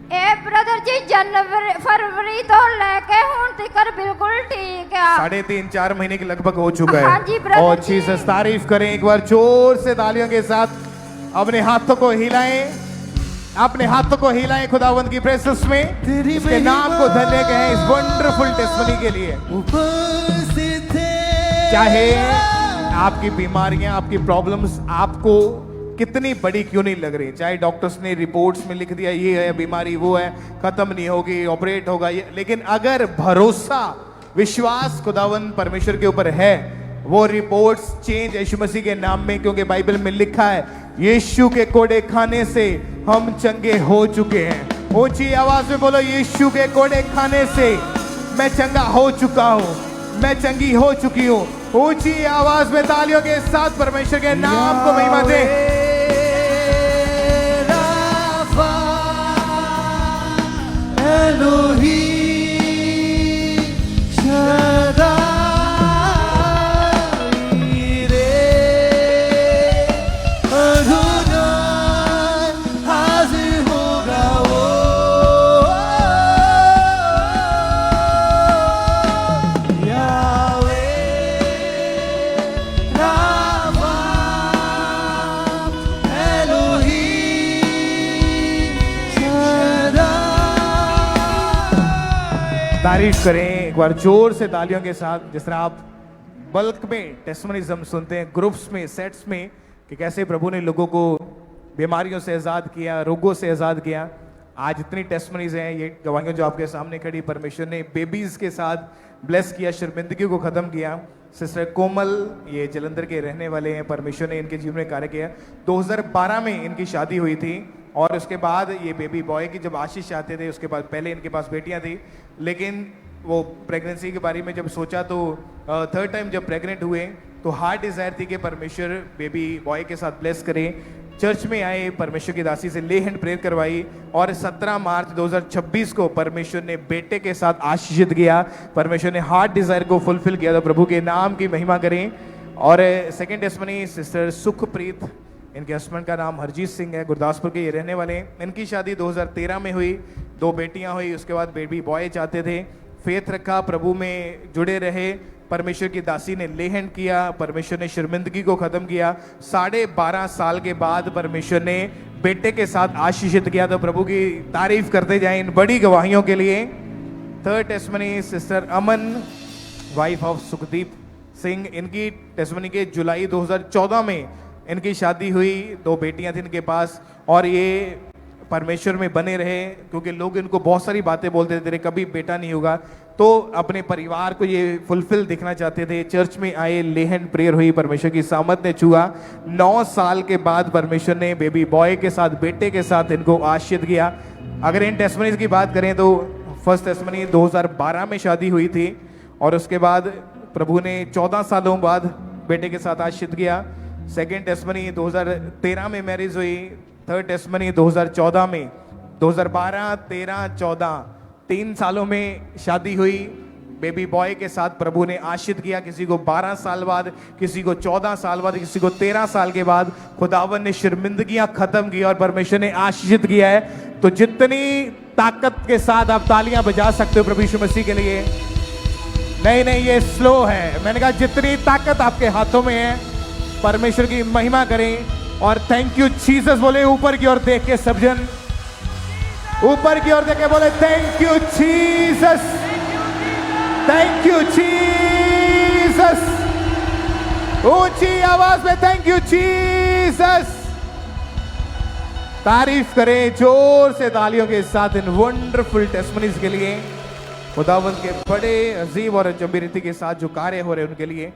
ए ब्रदर जी जनवरी फरवरी तो लेके हुन तक बिल्कुल ठीक है। 3.5-4 महीने के लगभग हो चुका है। हाँ जी ब्रदर और जीसस, तारीफ करें एक बार जोर से तालियों के साथ। अपने हाथों को हिलाएं, अपने हाथों को हिलाएं खुदावंद की प्रेजेंस में। इसके नाम को धन्य कहें इस वंडरफुल टेस्टिमनी के लिए। चाहे आपकी बीमारियां, आपकी प्रॉब्लम्स आपको कितनी बड़ी क्यों नहीं लग रही, चाहे डॉक्टर्स ने रिपोर्ट्स में लिख दिया ये है बीमारी, वो है, खत्म नहीं होगी, ऑपरेट होगा ये, लेकिन अगर भरोसा विश्वास खुदावन परमेश्वर के ऊपर है, वो रिपोर्ट्स चेंज यीशु मसीह के नाम में, क्योंकि बाइबल में लिखा है यीशु के कोड़े खाने से हम चंगे हो चुके हैं। ऊंची आवाज में बोलो, यीशु के कोड़े खाने से मैं चंगा हो चुका हूं, मैं चंगी हो चुकी हूं। ऊंची आवाज में तालियों के साथ परमेश्वर के नाम को महिमा दे। तारीफ करें एक बार जोर से तालियों के साथ। जिस तरह आप बल्क में टेस्टिमनीज हम सुनते हैं, ग्रुप्स में, सेट्स में, कि कैसे प्रभु ने लोगों को बीमारियों से आज़ाद किया, रोगों से आज़ाद किया। आज इतनी टेस्टिमनीज हैं, ये गवाहियां जो आपके सामने खड़ी, परमेश्वर ने बेबीज के साथ ब्लेस किया, शर्मिंदगी को ख़त्म किया। सिस्टर कोमल ये जलंधर के रहने वाले हैं, परमेश्वर ने इनके जीवन में कार्य किया। 2012 में इनकी शादी हुई थी और उसके बाद ये बेबी बॉय की जब आशीष आते थे, उसके बाद पहले इनके पास बेटियां थी, लेकिन वो प्रेगनेंसी के बारे में जब सोचा तो थर्ड टाइम जब प्रेग्नेंट हुए तो हार्ट डिज़ायर थी कि परमेश्वर बेबी बॉय के साथ ब्लेस करे। चर्च में आए, परमेश्वर की दासी से ले हैंड प्रेयर करवाई और 17 मार्च 2026 को परमेश्वर ने बेटे के साथ आशीषित किया। परमेश्वर ने हार्ट डिज़ायर को फुलफिल किया। तो प्रभु के नाम की महिमा करें। और सेकेंड टेस्टिमनी सिस्टर सुखप्रीत, इनके हस्बैंड का नाम हरजीत सिंह है, गुरदासपुर के ये रहने वाले हैं। इनकी शादी 2013 में हुई, 2 बेटियां हुई, उसके बाद बेबी बॉय चाहते थे। फेथ रखा, प्रभु में जुड़े रहे, परमेश्वर की दासी ने ले हैंड किया, परमेश्वर ने शर्मिंदगी को खत्म किया। 12.5 साल के बाद परमेश्वर ने बेटे के साथ आशीषित किया। तो प्रभु की तारीफ करते जाएं इन बड़ी गवाहियों के लिए। Third testimony sister Aman, wife of Sukhdeep Singh, इनकी टेस्टिमनी के जुलाई 2014 में इनकी शादी हुई, 2 बेटियां थी इनके पास और ये परमेश्वर में बने रहे, क्योंकि लोग इनको बहुत सारी बातें बोलते थे, तेरे कभी बेटा नहीं होगा, तो अपने परिवार को ये फुलफिल दिखना चाहते थे। चर्च में आए, ले हैंड प्रेयर हुई, परमेश्वर की सामत ने छुआ। 9 साल के बाद परमेश्वर ने बेबी बॉय के साथ, बेटे के साथ इनको आशीषित किया। अगर इन टेस्टिमनीज की बात करें तो फर्स्ट टेस्टिमनी 2012 में शादी हुई थी और उसके बाद प्रभु ने 14 सालों बाद बेटे के साथ आशीषित किया। सेकेंड टेस्टिमनी 2013 में मैरिज हुई। थर्ड टेस्टिमनी 2014 में, 2012, 13, 14, 3 सालों में शादी हुई। बेबी बॉय के साथ प्रभु ने आशीषित किया, किसी को 12 साल बाद, किसी को 14 साल बाद, किसी को 13 साल के बाद। खुदावन ने शर्मिंदगियां खत्म की और परमेश्वर ने आशीषित किया है। तो जितनी ताकत के साथ आप तालियां बजा सकते हो प्रभु यीशु मसीह के लिए। नहीं, ये स्लो है। मैंने कहा जितनी ताकत आपके हाथों में है, परमेश्वर की महिमा करें और थैंक यू जीसस बोले। ऊपर की ओर देख के सब जन ऊपर की ओर देख के बोले thank you Jesus, thank you Jesus. ऊंची आवाज में थैंक यू जीसस। तारीफ करें जोर से तालियों के साथ इन वंडरफुल टेस्टिमनीज के लिए, खुदावंद के बड़े अजीब और अजनबी रीति के साथ जो कार्य हो रहे हैं उनके लिए।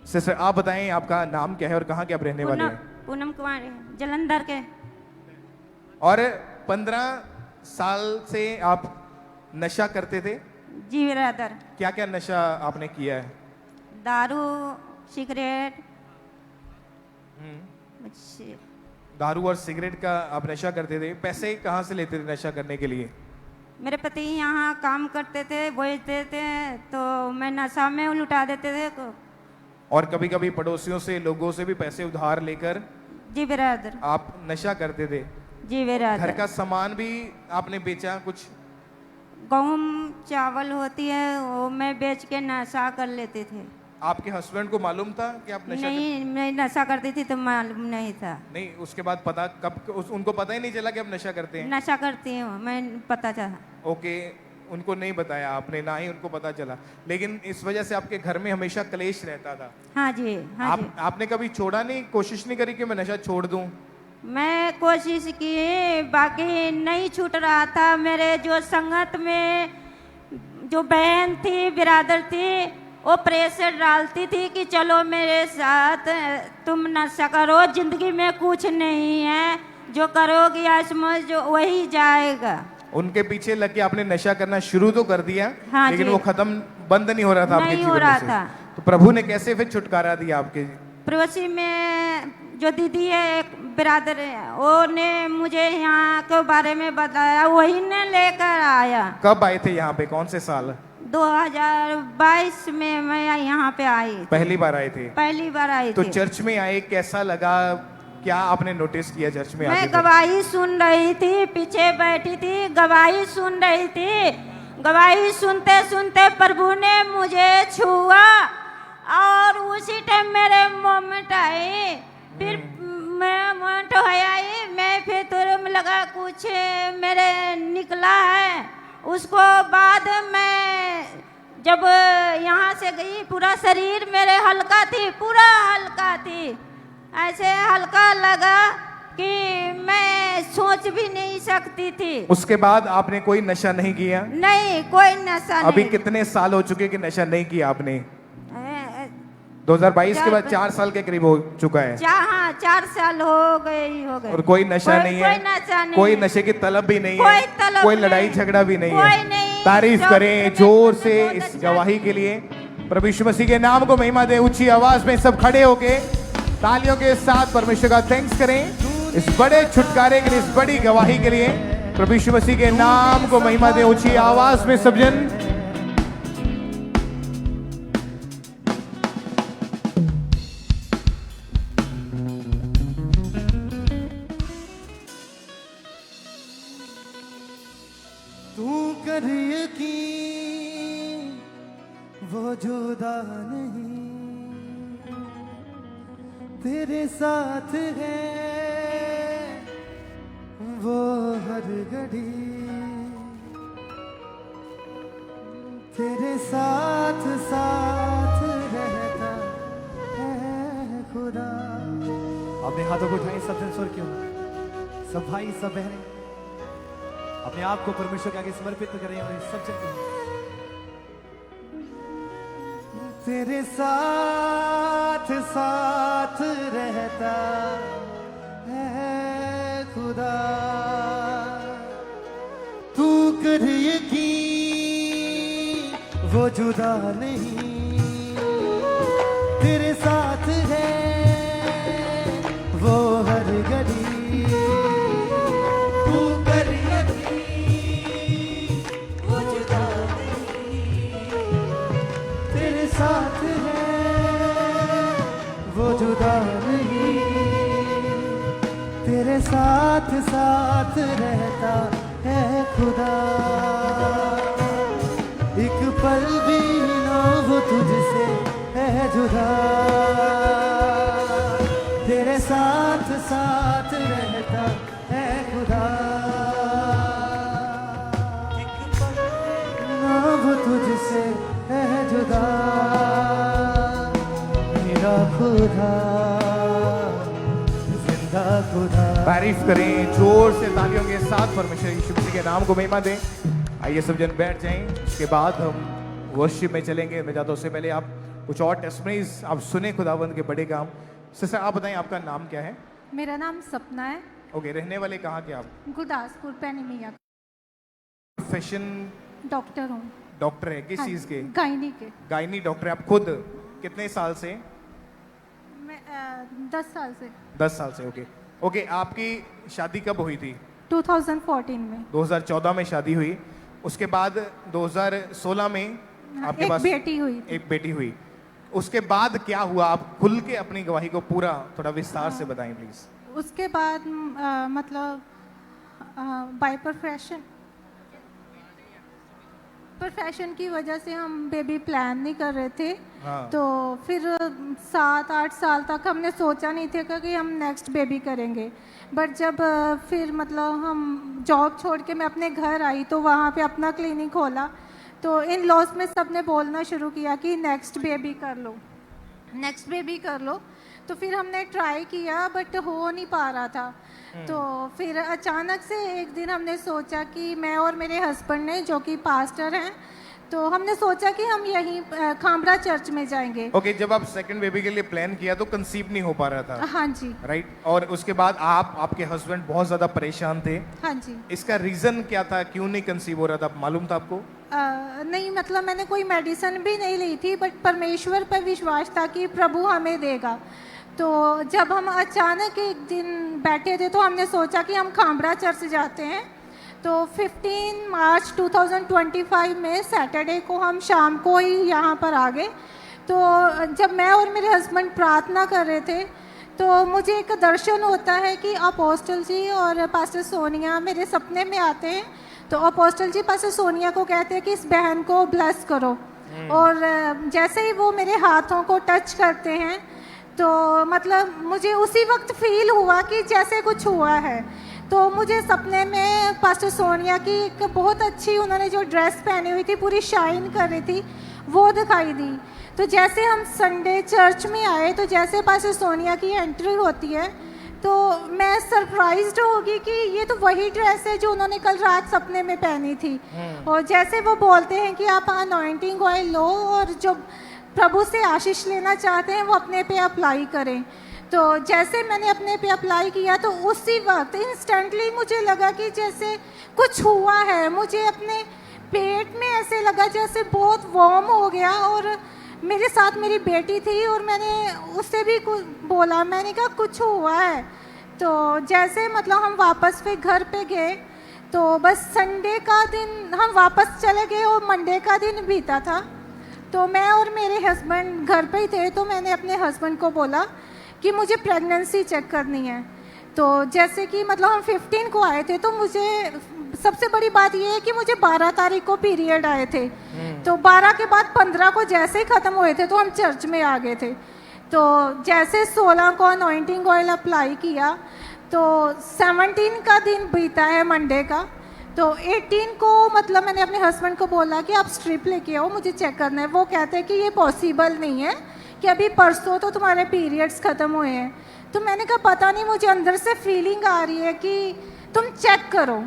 सिस्टर आप बताएं आपका नाम क्या है और कहाँ के आप रहने वाले हैं? पूनम कुमार, जलंधर के। और 15 साल से आप नशा करते थे? जी ब्रदर। क्या क्या नशा आपने किया है? दारू, सिगरेट। दारू और सिगरेट का आप नशा करते थे। पैसे कहाँ से लेते थे नशा करने के लिए? मेरे पति यहाँ काम करते थे, बेचते थे, तो मैं नशा में लुटा देते थे। और कभी कभी पड़ोसियों से, लोगों से भी पैसे उधार लेकर जी ब्रदर आप नशा करते थे? जी ब्रदर। घर का सामान भी आपने बेचा कुछ? गेहूं चावल होती है वो मैं बेच के नशा कर लेते थे। आपके हस्बैंड को मालूम था कि आप नशा? नहीं, मैं नशा करती थी तो मालूम नहीं था। नहीं, उसके बाद पता कब? उनको पता ही नहीं चला कि आप नशा करते हैं? नशा करती हूँ मैं, पता था। ओके, उनको नहीं बताया आपने, ना ही उनको पता चला, लेकिन इस वजह से आपके घर में हमेशा क्लेश रहता था। हाँ जी, हाँ जी। आपने कभी छोड़ा नहीं, कोशिश नहीं करी कि मैं नशा छोड़ दूं? मैं कोशिश की, बाकी नहीं छूट रहा था। मेरे जो संगत में जो बहन थी, बिरादर थी, वो प्रेशर डालती थी कि चलो मेरे साथ, तुम नशा करो, जिंदगी में कुछ नहीं है, जो करोगी आसमस जो वही जाएगा। उनके पीछे लग के आपने नशा करना शुरू तो कर दिया, हाँ लेकिन जी। वो खत्म बंद नहीं हो रहा था आपके नहीं जीवन हो रहा से। था। तो प्रभु ने कैसे फिर छुटकारा दिया आपके? पड़ोसी में जो दीदी है, एक बिरादर है, वो ने मुझे यहाँ के बारे में बताया, वही ने लेकर आया। कब आए थे यहाँ पे, कौन से साल? 2022 में मैं यहाँ पे आई। पहली बार आए थे? पहली बार आई तो थी। चर्च में आए, कैसा लगा, क्या आपने नोटिस किया चर्च में आके? मैं गवाही सुन रही थी, पीछे बैठी थी, गवाही सुन रही थी। गवाही सुनते सुनते प्रभु ने मुझे छुआ और उसी टाइम मेरे मोमेंट आए। फिर मैं मोमेंट आई, मैं फिर तुरंत लगा कुछ मेरे निकला है। उसको बाद मैं जब यहाँ से गई, पूरा शरीर मेरे हल्का थी, पूरा हल्का थी, ऐसे हल्का लगा कि मैं सोच भी नहीं सकती थी। उसके बाद आपने कोई नशा नहीं किया? नहीं, कोई नशा नहीं। अभी कितने साल हो चुके कि नशा नहीं किया आपने? 2022 के बाद 4 साल के करीब हो चुका है। 4 साल हो गए और कोई नशा नहीं है? कोई नशा नहीं, कोई नशे की तलब भी नहीं कोई है, तलब कोई नहीं, लड़ाई झगड़ा भी नहीं कोई है। नहीं। तारीफ करें जोर से इस गवाही के लिए। प्रभु यीशु मसीह के नाम को महिमा दे। ऊंची आवाज में सब खड़े होके तालियों के साथ परमेश्वर का थैंक्स करें इस बड़े छुटकारे के लिए, इस बड़ी गवाही के लिए। प्रभु यीशु मसीह के नाम को महिमा दे। ऊंची आवाज में सब जन। तू कर यकीन वो जुदा नहीं, तेरे साथ है वो हर घड़ी, तेरे साथ साथ रहता है खुदा। अपने हाथों को उठाएं सब जन, स्वर क्यों, सब भाई सब बहनें अपने आप को परमेश्वर के आगे समर्पित करें और सब जन तेरे साथ साथ रहता है खुदा। तू कर यकीन वो जुदा नहीं, तेरे साथ है वो हर घड़ी। तू कर यकीन वो जुदा नहीं, तेरे साथ है वो जुदा नहीं, तेरे साथ साथ रहता है खुदा। एक पल भी ना वो तुझसे है जुदा, तेरे साथ साथ रहता है खुदा। एक पल ना वो तुझसे है जुदा, मेरा खुदा, जिंदा खुदा। तारीफ करें जोर से तालियों के साथ परमेश्वर यीशु मसीह के नाम को महिमा दें। आइए सब जन बैठ जाएं। उसके बाद हम वर्शिप में चलेंगे। मैं जाता उससे पहले आप कुछ और टेस्टमनीज आप सुने खुदावंद के बड़े काम। सिस्टर आप बताएं आपका नाम क्या है? मेरा नाम सपना है। ओके, रहने वाले कहाँ के आप? गुरदासपुर पैनीमिया। प्रोफेशन? डॉक्टर हूँ। डॉक्टर है किस हाँ, चीज के? गायनी के। गायनी डॉक्टर है आप खुद? कितने साल से? मैं 10 साल से। 10 साल से। ओके ओके, आपकी शादी कब हुई थी? 2014 में। 2014 में शादी हुई। उसके बाद 2016 में आपके पास एक बेटी हुई। एक बेटी हुई। उसके बाद क्या हुआ? आप खुल के अपनी गवाही को पूरा थोड़ा विस्तार से बताएं प्लीज। उसके बाद मतलब बाय प्रोफेशन प्रोफेशन की वजह से हम बेबी प्लान नहीं कर रहे थे। हाँ। तो फिर 7-8 साल तक हमने सोचा नहीं था कि हम नेक्स्ट बेबी करेंगे। बट जब फिर मतलब हम जॉब छोड़ के मैं अपने घर आई तो वहाँ पे अपना क्लिनिक खोला, तो इन लॉस में सब ने बोलना शुरू किया कि नेक्स्ट बेबी कर लो, नेक्स्ट बेबी कर लो। तो फिर हमने ट्राई किया बट हो नहीं पा रहा था। तो फिर अचानक से एक दिन हमने सोचा कि मैं और मेरे हस्बैंड ने, जो कि पास्टर हैं, तो हमने सोचा कि हम यहीं खामरा चर्च में जाएंगे। ओके, जब आप सेकंड बेबी के लिए प्लान किया तो कंसीव नहीं हो पा रहा था? हाँ जी। राइट, और उसके बाद आपके हस्बैंड बहुत ज्यादा परेशान थे। हाँ जी। इसका रीजन क्या था, क्यों नहीं कंसीव हो रहा था, मालूम था आपको? नहीं, मतलब मैंने कोई मेडिसिन भी नहीं ली थी, बट परमेश्वर पर विश्वास था कि प्रभु हमें देगा। तो जब हम अचानक एक दिन बैठे थे तो हमने सोचा कि हम खामरा चर्च जाते हैं। तो 15 मार्च 2025 में सैटरडे को हम शाम को ही यहाँ पर आ गए। तो जब मैं और मेरे हस्बैंड प्रार्थना कर रहे थे तो मुझे एक दर्शन होता है कि अपोस्टल जी और पास्टर सोनिया मेरे सपने में आते हैं। तो अपोस्टल जी पास्टर सोनिया को कहते हैं कि इस बहन को ब्लेस करो, और जैसे ही वो मेरे हाथों को टच करते हैं तो मतलब मुझे उसी वक्त फील हुआ कि जैसे कुछ हुआ है। तो मुझे सपने में पास्टर सोनिया की एक बहुत अच्छी, उन्होंने जो ड्रेस पहनी हुई थी पूरी शाइन कर रही थी, वो दिखाई दी। तो जैसे हम संडे चर्च में आए तो जैसे पास्टर सोनिया की एंट्री होती है तो मैं सरप्राइज्ड होगी कि ये तो वही ड्रेस है जो उन्होंने कल रात सपने में पहनी थी। और जैसे वो बोलते हैं कि आप अनॉइंटिंग ऑयल लो और जो प्रभु से आशीष लेना चाहते हैं वो अपने पे अप्लाई करें। तो जैसे मैंने अपने पे अप्लाई किया तो उसी वक्त इंस्टेंटली मुझे लगा कि जैसे कुछ हुआ है। मुझे अपने पेट में ऐसे लगा जैसे बहुत वार्म हो गया। और मेरे साथ मेरी बेटी थी और मैंने उससे भी कुछ बोला, मैंने कहा कुछ हुआ है। तो जैसे मतलब हम वापस फिर घर पे गए तो बस संडे का दिन हम वापस चले गए और मंडे का दिन बीता था। तो मैं और मेरे हस्बैंड घर पे ही थे। तो मैंने अपने हस्बैंड को बोला कि मुझे प्रेगनेंसी चेक करनी है। तो जैसे कि मतलब हम 15 को आए थे तो मुझे सबसे बड़ी बात ये है कि मुझे 12 तारीख को पीरियड आए थे। तो 12 के बाद 15 को जैसे ही ख़त्म हुए थे तो हम चर्च में आ गए थे। तो जैसे 16 को अनॉइंटिंग ऑयल अप्लाई किया तो 17 का दिन बीता है मंडे का। तो 18 को मतलब मैंने अपने हस्बैंड को बोला कि आप स्ट्रिप लेके आओ, मुझे चेक करना है। वो कहते हैं कि ये पॉसिबल नहीं है कि अभी परसों तो तुम्हारे पीरियड्स ख़त्म हुए हैं। तो मैंने कहा पता नहीं, मुझे अंदर से फीलिंग आ रही है कि तुम चेक करो।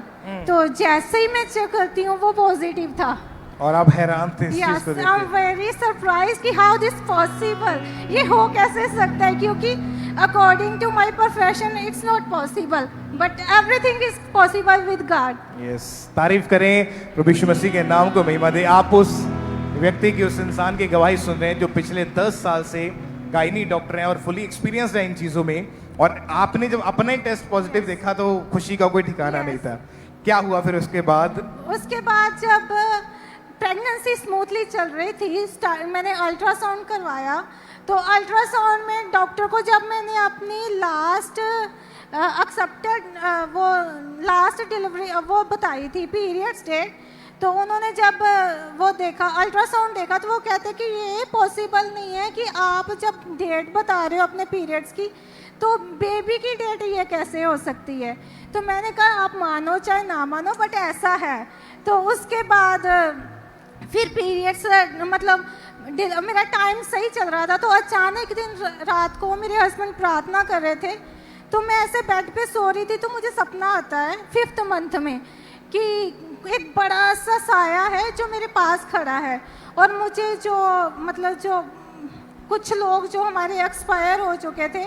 तो जैसे ही मैं चेक करती हूँ वो पॉजिटिव था। और आप हैरान थे इस चीज को देख के? आई एम वेरी सरप्राइज कि हाउ दिस पॉसिबल, ये हो कैसे सकता है, क्योंकि according to my profession it's not possible, but everything is possible with God. Yes, तारीफ करें प्रभु यीशु मसीह के नाम को महिमा दे। आप उस व्यक्ति की, उस इंसान की गवाही सुन रहे हैं जो पिछले 10 साल से गायनी डॉक्टर हैं और फुली एक्सपीरियंस्ड है इन चीज़ों में। और आपने जब अपना ही टेस्ट पॉजिटिव देखा तो खुशी का कोई ठिकाना नहीं था। क्या हुआ फिर उसके बाद? उसके बाद जब प्रेगनेंसी स्मूथली चल रही थी, मैंने अल्ट्रासाउंड करवाया। तो अल्ट्रासाउंड में डॉक्टर को जब मैंने अपनी लास्ट एक्सेप्टेड वो लास्ट डिलीवरी वो बताई थी पीरियड्स डेट, तो उन्होंने जब वो देखा, अल्ट्रासाउंड देखा, तो वो कहते कि ये पॉसिबल नहीं है कि आप जब डेट बता रहे हो अपने पीरियड्स की तो बेबी की डेट ये कैसे हो सकती है। तो मैंने कहा आप मानो चाहे ना मानो बट ऐसा है। तो उसके बाद फिर पीरियड्स मतलब मेरा टाइम सही चल रहा था। तो अचानक दिन रात को मेरे हस्बैंड प्रार्थना कर रहे थे तो मैं ऐसे बेड पे सो रही थी तो मुझे सपना आता है 5th मंथ में कि एक बड़ा सा साया है जो मेरे पास खड़ा है और मुझे जो मतलब जो कुछ लोग जो हमारे एक्सपायर हो चुके थे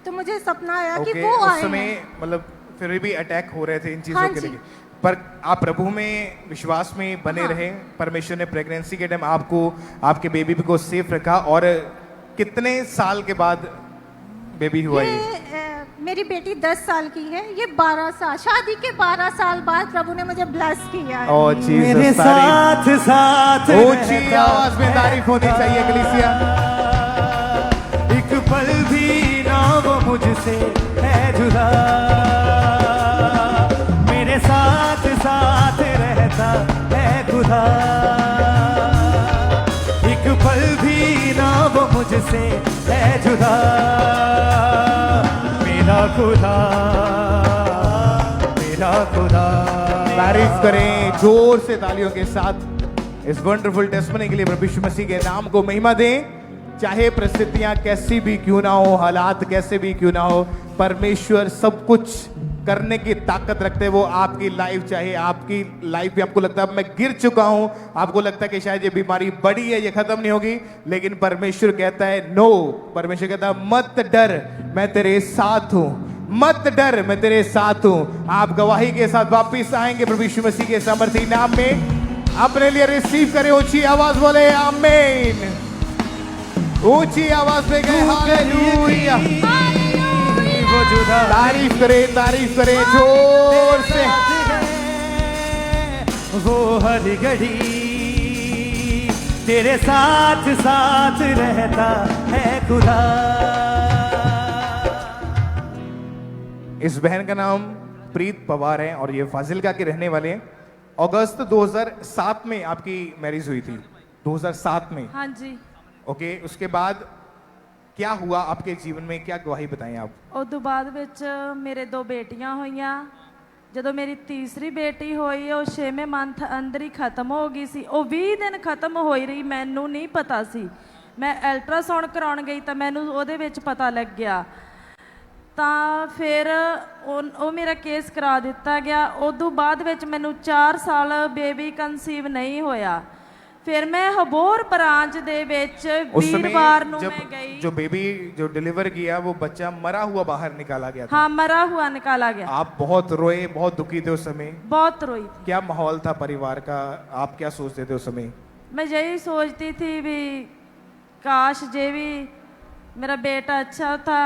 तो मुझे सपना आया कि वो उस आए समय हैं। मतलब फिर भी अटैक हो रहे थे इन चीजों के लिए, पर आप प्रभु में विश्वास में बने रहे। परमेश्वर ने प्रेगनेंसी के टाइम आपको, आपके बेबी को सेफ रखा। और कितने साल के बाद बेबी हुआ ये? मेरी बेटी 10 साल की है, ये 12 साल, शादी के 12 साल बाद प्रभु ने मुझे ब्लेस किया है। ओह जीसस, मेरे साथ साथ ऊंची आवाज में तारीफ होनी चाहिए कलीसिया। एक पल भी ना वो मुझसे है जुदा, मेरे साथ साथ रहता है खुदा। मुझसे है जुदा मेरा खुदा मेरा खुदा। तारीफ करें जोर से तालियों के साथ इस वंडरफुल टेस्टमनी के लिए प्रभु यीशु मसीह के नाम को महिमा दें। चाहे परिस्थितियां कैसी भी क्यों ना हो, हालात कैसे भी क्यों ना हो, परमेश्वर सब कुछ करने की ताकत रखते हैं। वो आपकी लाइफ, चाहे आपकी लाइफ में आपको लगता है मैं गिर चुका हूं, आपको लगता है कि शायद ये बीमारी बड़ी है, ये खत्म नहीं होगी, लेकिन परमेश्वर कहता है नो, परमेश्वर कहता है मत डर, मैं तेरे साथ हूं, मत डर, मैं तेरे साथ हूं। आप गवाही के साथ वापिस आएंगे प्रभु यीशु मसीह के सामर्थी नाम में। अपने लिए रिसीव करें, ऊंची आवाज बोले आमीन, ऊंची आवाज में गए हालेलुया। तारीफ करें जोर से। वो हर घड़ी तेरे साथ साथ रहता है खुदा। इस बहन का नाम प्रीत पवार है और ये फाजिलका के रहने वाले हैं। अगस्त 2007 में आपकी मैरिज हुई थी, 2007 में। हाँ जी। ओके, उसके बाद क्या हुआ आपके जीवन में, क्या गवाही बताएं आप? उदों बाद विच मेरे 2 बेटियां होईयां। ਜਦੋਂ ਮੇਰੀ ਤੀਸਰੀ ਬੇਟੀ ਹੋਈ ਉਹ 6ਵੇਂ ਮੰਥ ਅੰਦਰ ਹੀ ਖਤਮ ਹੋ ਗਈ ਸੀ। ਉਹ 20 ਦਿਨ ਖਤਮ ਹੋਈ ਰਹੀ, ਮੈਨੂੰ ਨਹੀਂ ਪਤਾ ਸੀ। ਮੈਂ ਅਲਟਰਾਸਾਊਂਡ ਕਰਾਉਣ ਗਈ ਤਾਂ ਮੈਨੂੰ ਉਹਦੇ ਵਿੱਚ ਪਤਾ ਲੱਗਿਆ, ਤਾਂ ਫਿਰ ਉਹ ਮੇਰਾ ਕੇਸ ਕਰਾ ਦਿੱਤਾ ਗਿਆ। ਉਦੋਂ ਬਾਅਦ ਵਿੱਚ ਮੈਨੂੰ 4 ਸਾਲ ਬੇਬੀ ਕਨਸੀਵ ਨਹੀਂ ਹੋਇਆ। फिर मैं हबोर ब्रांच दे विच वीरवार ਨੂੰ मैं गई। जो बेबी जो डिलीवर किया वो बच्चा मरा हुआ बाहर निकाला गया था। हाँ, मरा हुआ निकाला गया। आप बहुत रोए, बहुत दुखी थे उस समय? बहुत रोई थी। क्या माहौल था परिवार का, आप क्या सोचते थे उस समय? मैं यही सोचती थी भी काश जे भी मेरा बेटा अच्छा था।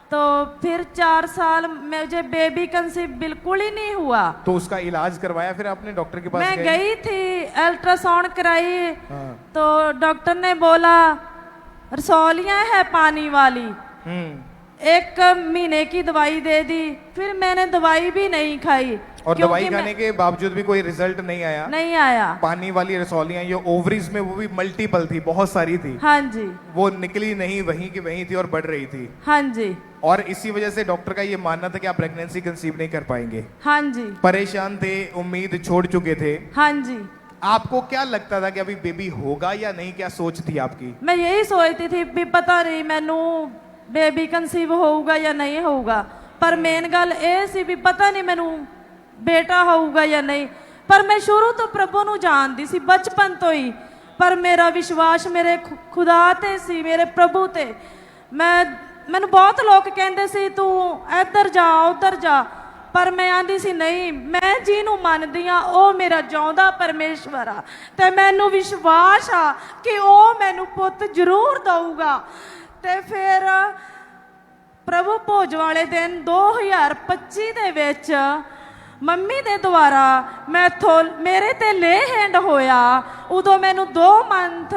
तो फिर 4 साल मुझे बेबी कंसीव बिल्कुल ही नहीं हुआ। तो उसका इलाज करवाया फिर आपने डॉक्टर के पास? मैं गई थी, अल्ट्रासाउंड कराई। तो डॉक्टर ने बोला रसौलियां है पानी वाली, 1 महीने की दवाई दे दी। फिर मैंने दवाई भी नहीं खाई और दवाई खाने के बावजूद भी कोई रिजल्ट नहीं आया? नहीं आया। पानी वाली रसौलियां ये ओवरीज में वो भी मल्टीपल थी, बहुत सारी थी। हाँ जी। वो निकली नहीं, वहीं की वहीं थी और बढ़ रही थी। हाँ जी। और इसी वजह से डॉक्टर का ये मानना था कि आप प्रेगनेंसी कंसीव नहीं कर पाएंगे। हाँ जी। परेशान थे, उम्मीद छोड़ चुके थे। हाँ जी। आपको क्या लगता था कि अभी बेबी होगा या नहीं, क्या सोच थी आपकी? मैं यही सोचती थी भी पता नहीं मैनू बेबी कंसीव होगा या नहीं होगा, पर मेन गल ਇਹ ਸੀ ਵੀ पता नहीं मैनू बेटा होगा या नहीं। पर मैं शुरू तो प्रभु ਨੂੰ ਜਾਣਦੀ ਸੀ बचपन तो ही, पर मेरा विश्वास मेरे खुदा ते सी, मेरे प्रभु ते। मैनू बहुत लोग कहते सी तू इधर जा उधर जा, पर मैं आंदी सी नहीं, मैं ਜਿਹਨੂੰ ਮੰਨਦੀ ਆ ਉਹ ਮੇਰਾ ਜਿਉਂਦਾ ਪਰਮੇਸ਼ਵਰ ਆ ਤੇ ਮੈਨੂੰ ਵਿਸ਼ਵਾਸ ਆ ਕਿ ਉਹ ਮੈਨੂੰ ਪੁੱਤ ਜ਼ਰੂਰ ਦਊਗਾ। ਤੇ ਫਿਰ ਪ੍ਰਭੂ ਭੋਜ ਵਾਲੇ ਦਿਨ 2025 ਦੇ ਵਿੱਚ ਮੰਮੀ ਦੇ ਦੁਆਰਾ ਮੇਰੇ ਤੇ ਲੇ ਹੈਂਡ ਹੋਇਆ। ਉਦੋਂ ਮੈਨੂੰ 2 ਮੰਥ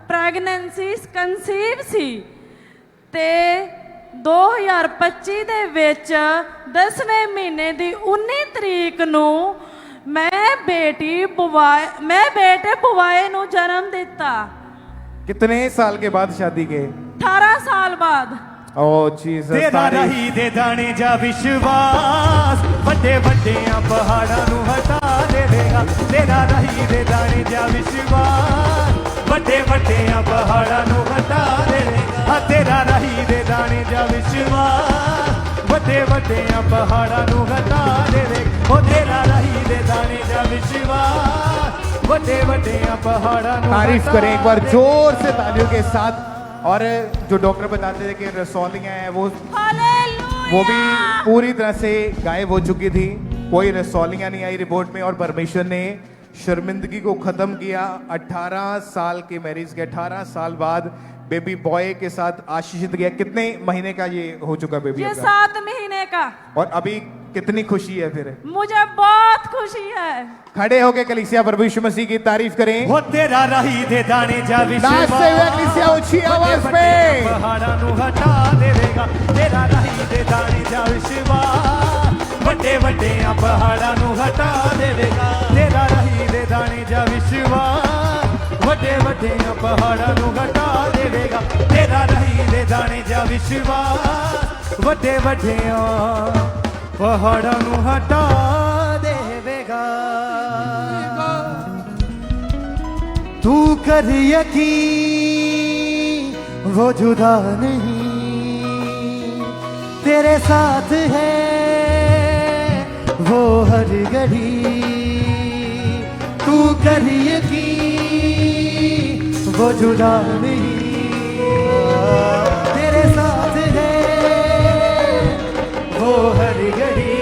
ਪ੍ਰੈਗਨੈਂਸੀ ਕਨਸੀਵ ਸੀ ਤੇ 2025 ਦੇ ਵਿੱਚ 10ਵੇਂ ਮਹੀਨੇ ਦੀ 19 ਤਰੀਕ ਨੂੰ मैं बेटे बुआए ਨੂੰ जन्म दिता। कितने साल के बाद शादी के? 18 साल बाद। ओ जीसस। तेरा रही दे दाने जा विश्वास, ਵੱਡੇ ਵੱਡਿਆਂ ਪਹਾੜਾਂ ਨੂੰ ਹਟਾ ਦੇਵੇਗਾ। तेरा रही दे दाने जा विश्वास, ਵੱਡੇ ਵੱਡਿਆਂ ਪਹਾੜਾਂ ਨੂੰ ਹਟਾ ਦੇਵੇਗਾ। ਹਾਂ, तेरा रही दे दाने जा विश्वास, ਵੱਡੇ ਵੱਡਿਆਂ ਪਹਾੜਾਂ ਨੂੰ ਹਟਾ ਦੇਵੇਗਾ। ਉਹ तेरा रही दे दाने जा विश्वास, ਵੱਡੇ ਵੱਡਿਆਂ ਪਹਾੜਾਂ ਨੂੰ। तारीफ करें एक बार जोर से तालियों के साथ। और जो डॉक्टर बताते थे कि रसौलियां हैं वो भी पूरी तरह से गायब हो चुकी थी, कोई रसौलियां नहीं आई रिपोर्ट में। और परमेश्वर ने शर्मिंदगी को खत्म किया। 18 साल की मैरिज के 18 साल बाद बेबी बॉय के साथ आशीषित किया। कितने महीने का ये हो चुका बेबी? ये 7 महीने का। और अभी कितनी खुशी है फिर? मुझे बहुत खुशी है। खड़े होके कलीसिया प्रभु यीशु मसीह की तारीफ करें। वो तेरा रही दे दाने जा विश्वास, नाचते हुए कलीसिया ऊंची आवाज में। पहाड़ां नू हटा देवेगा। तेरा रही दे दाने जा विश्वास, ਵੱਡੇ ਵੱਡਿਆਂ ਪਹਾੜਾਂ ਨੂੰ ਹਟਾ ਦੇਵੇਗਾ। तेरा रही दे दाने जा विश्वास, ਵੱਡੇ ਵੱਡਿਆਂ ਪਹਾੜਾਂ ਨੂੰ ਹਟਾ ਦੇਵੇਗਾ ਤੇਰਾ ਨਹੀਂ ਦੇ ਦਾਣੇ ਜਾ ਵਿਸ਼ਵਾਸ ਵੱਡੇ ਵੱਡਿਆਂ ਪਹਾੜਾਂ ਨੂੰ ਹਟਾ ਦੇਵੇਗਾ तू कर यकीन वो जुदा नहीं तेरे साथ है वो हर घड़ी तू कर यकीन वो जुदा नहीं तेरे साथ है वो हर घड़ी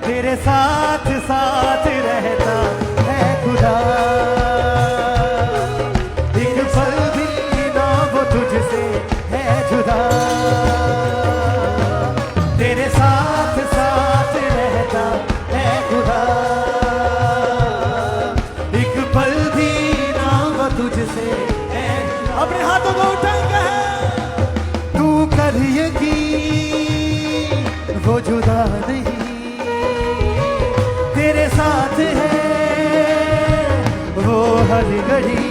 तेरे साथ साथ रहता है खुदा तेरे साथ साथ रहता है खुदा एक पल भी ना वो तुझसे है अपने हाथों को उठाएंगे तू कर यकीन वो जुदा नहीं तेरे साथ है वो हर घड़ी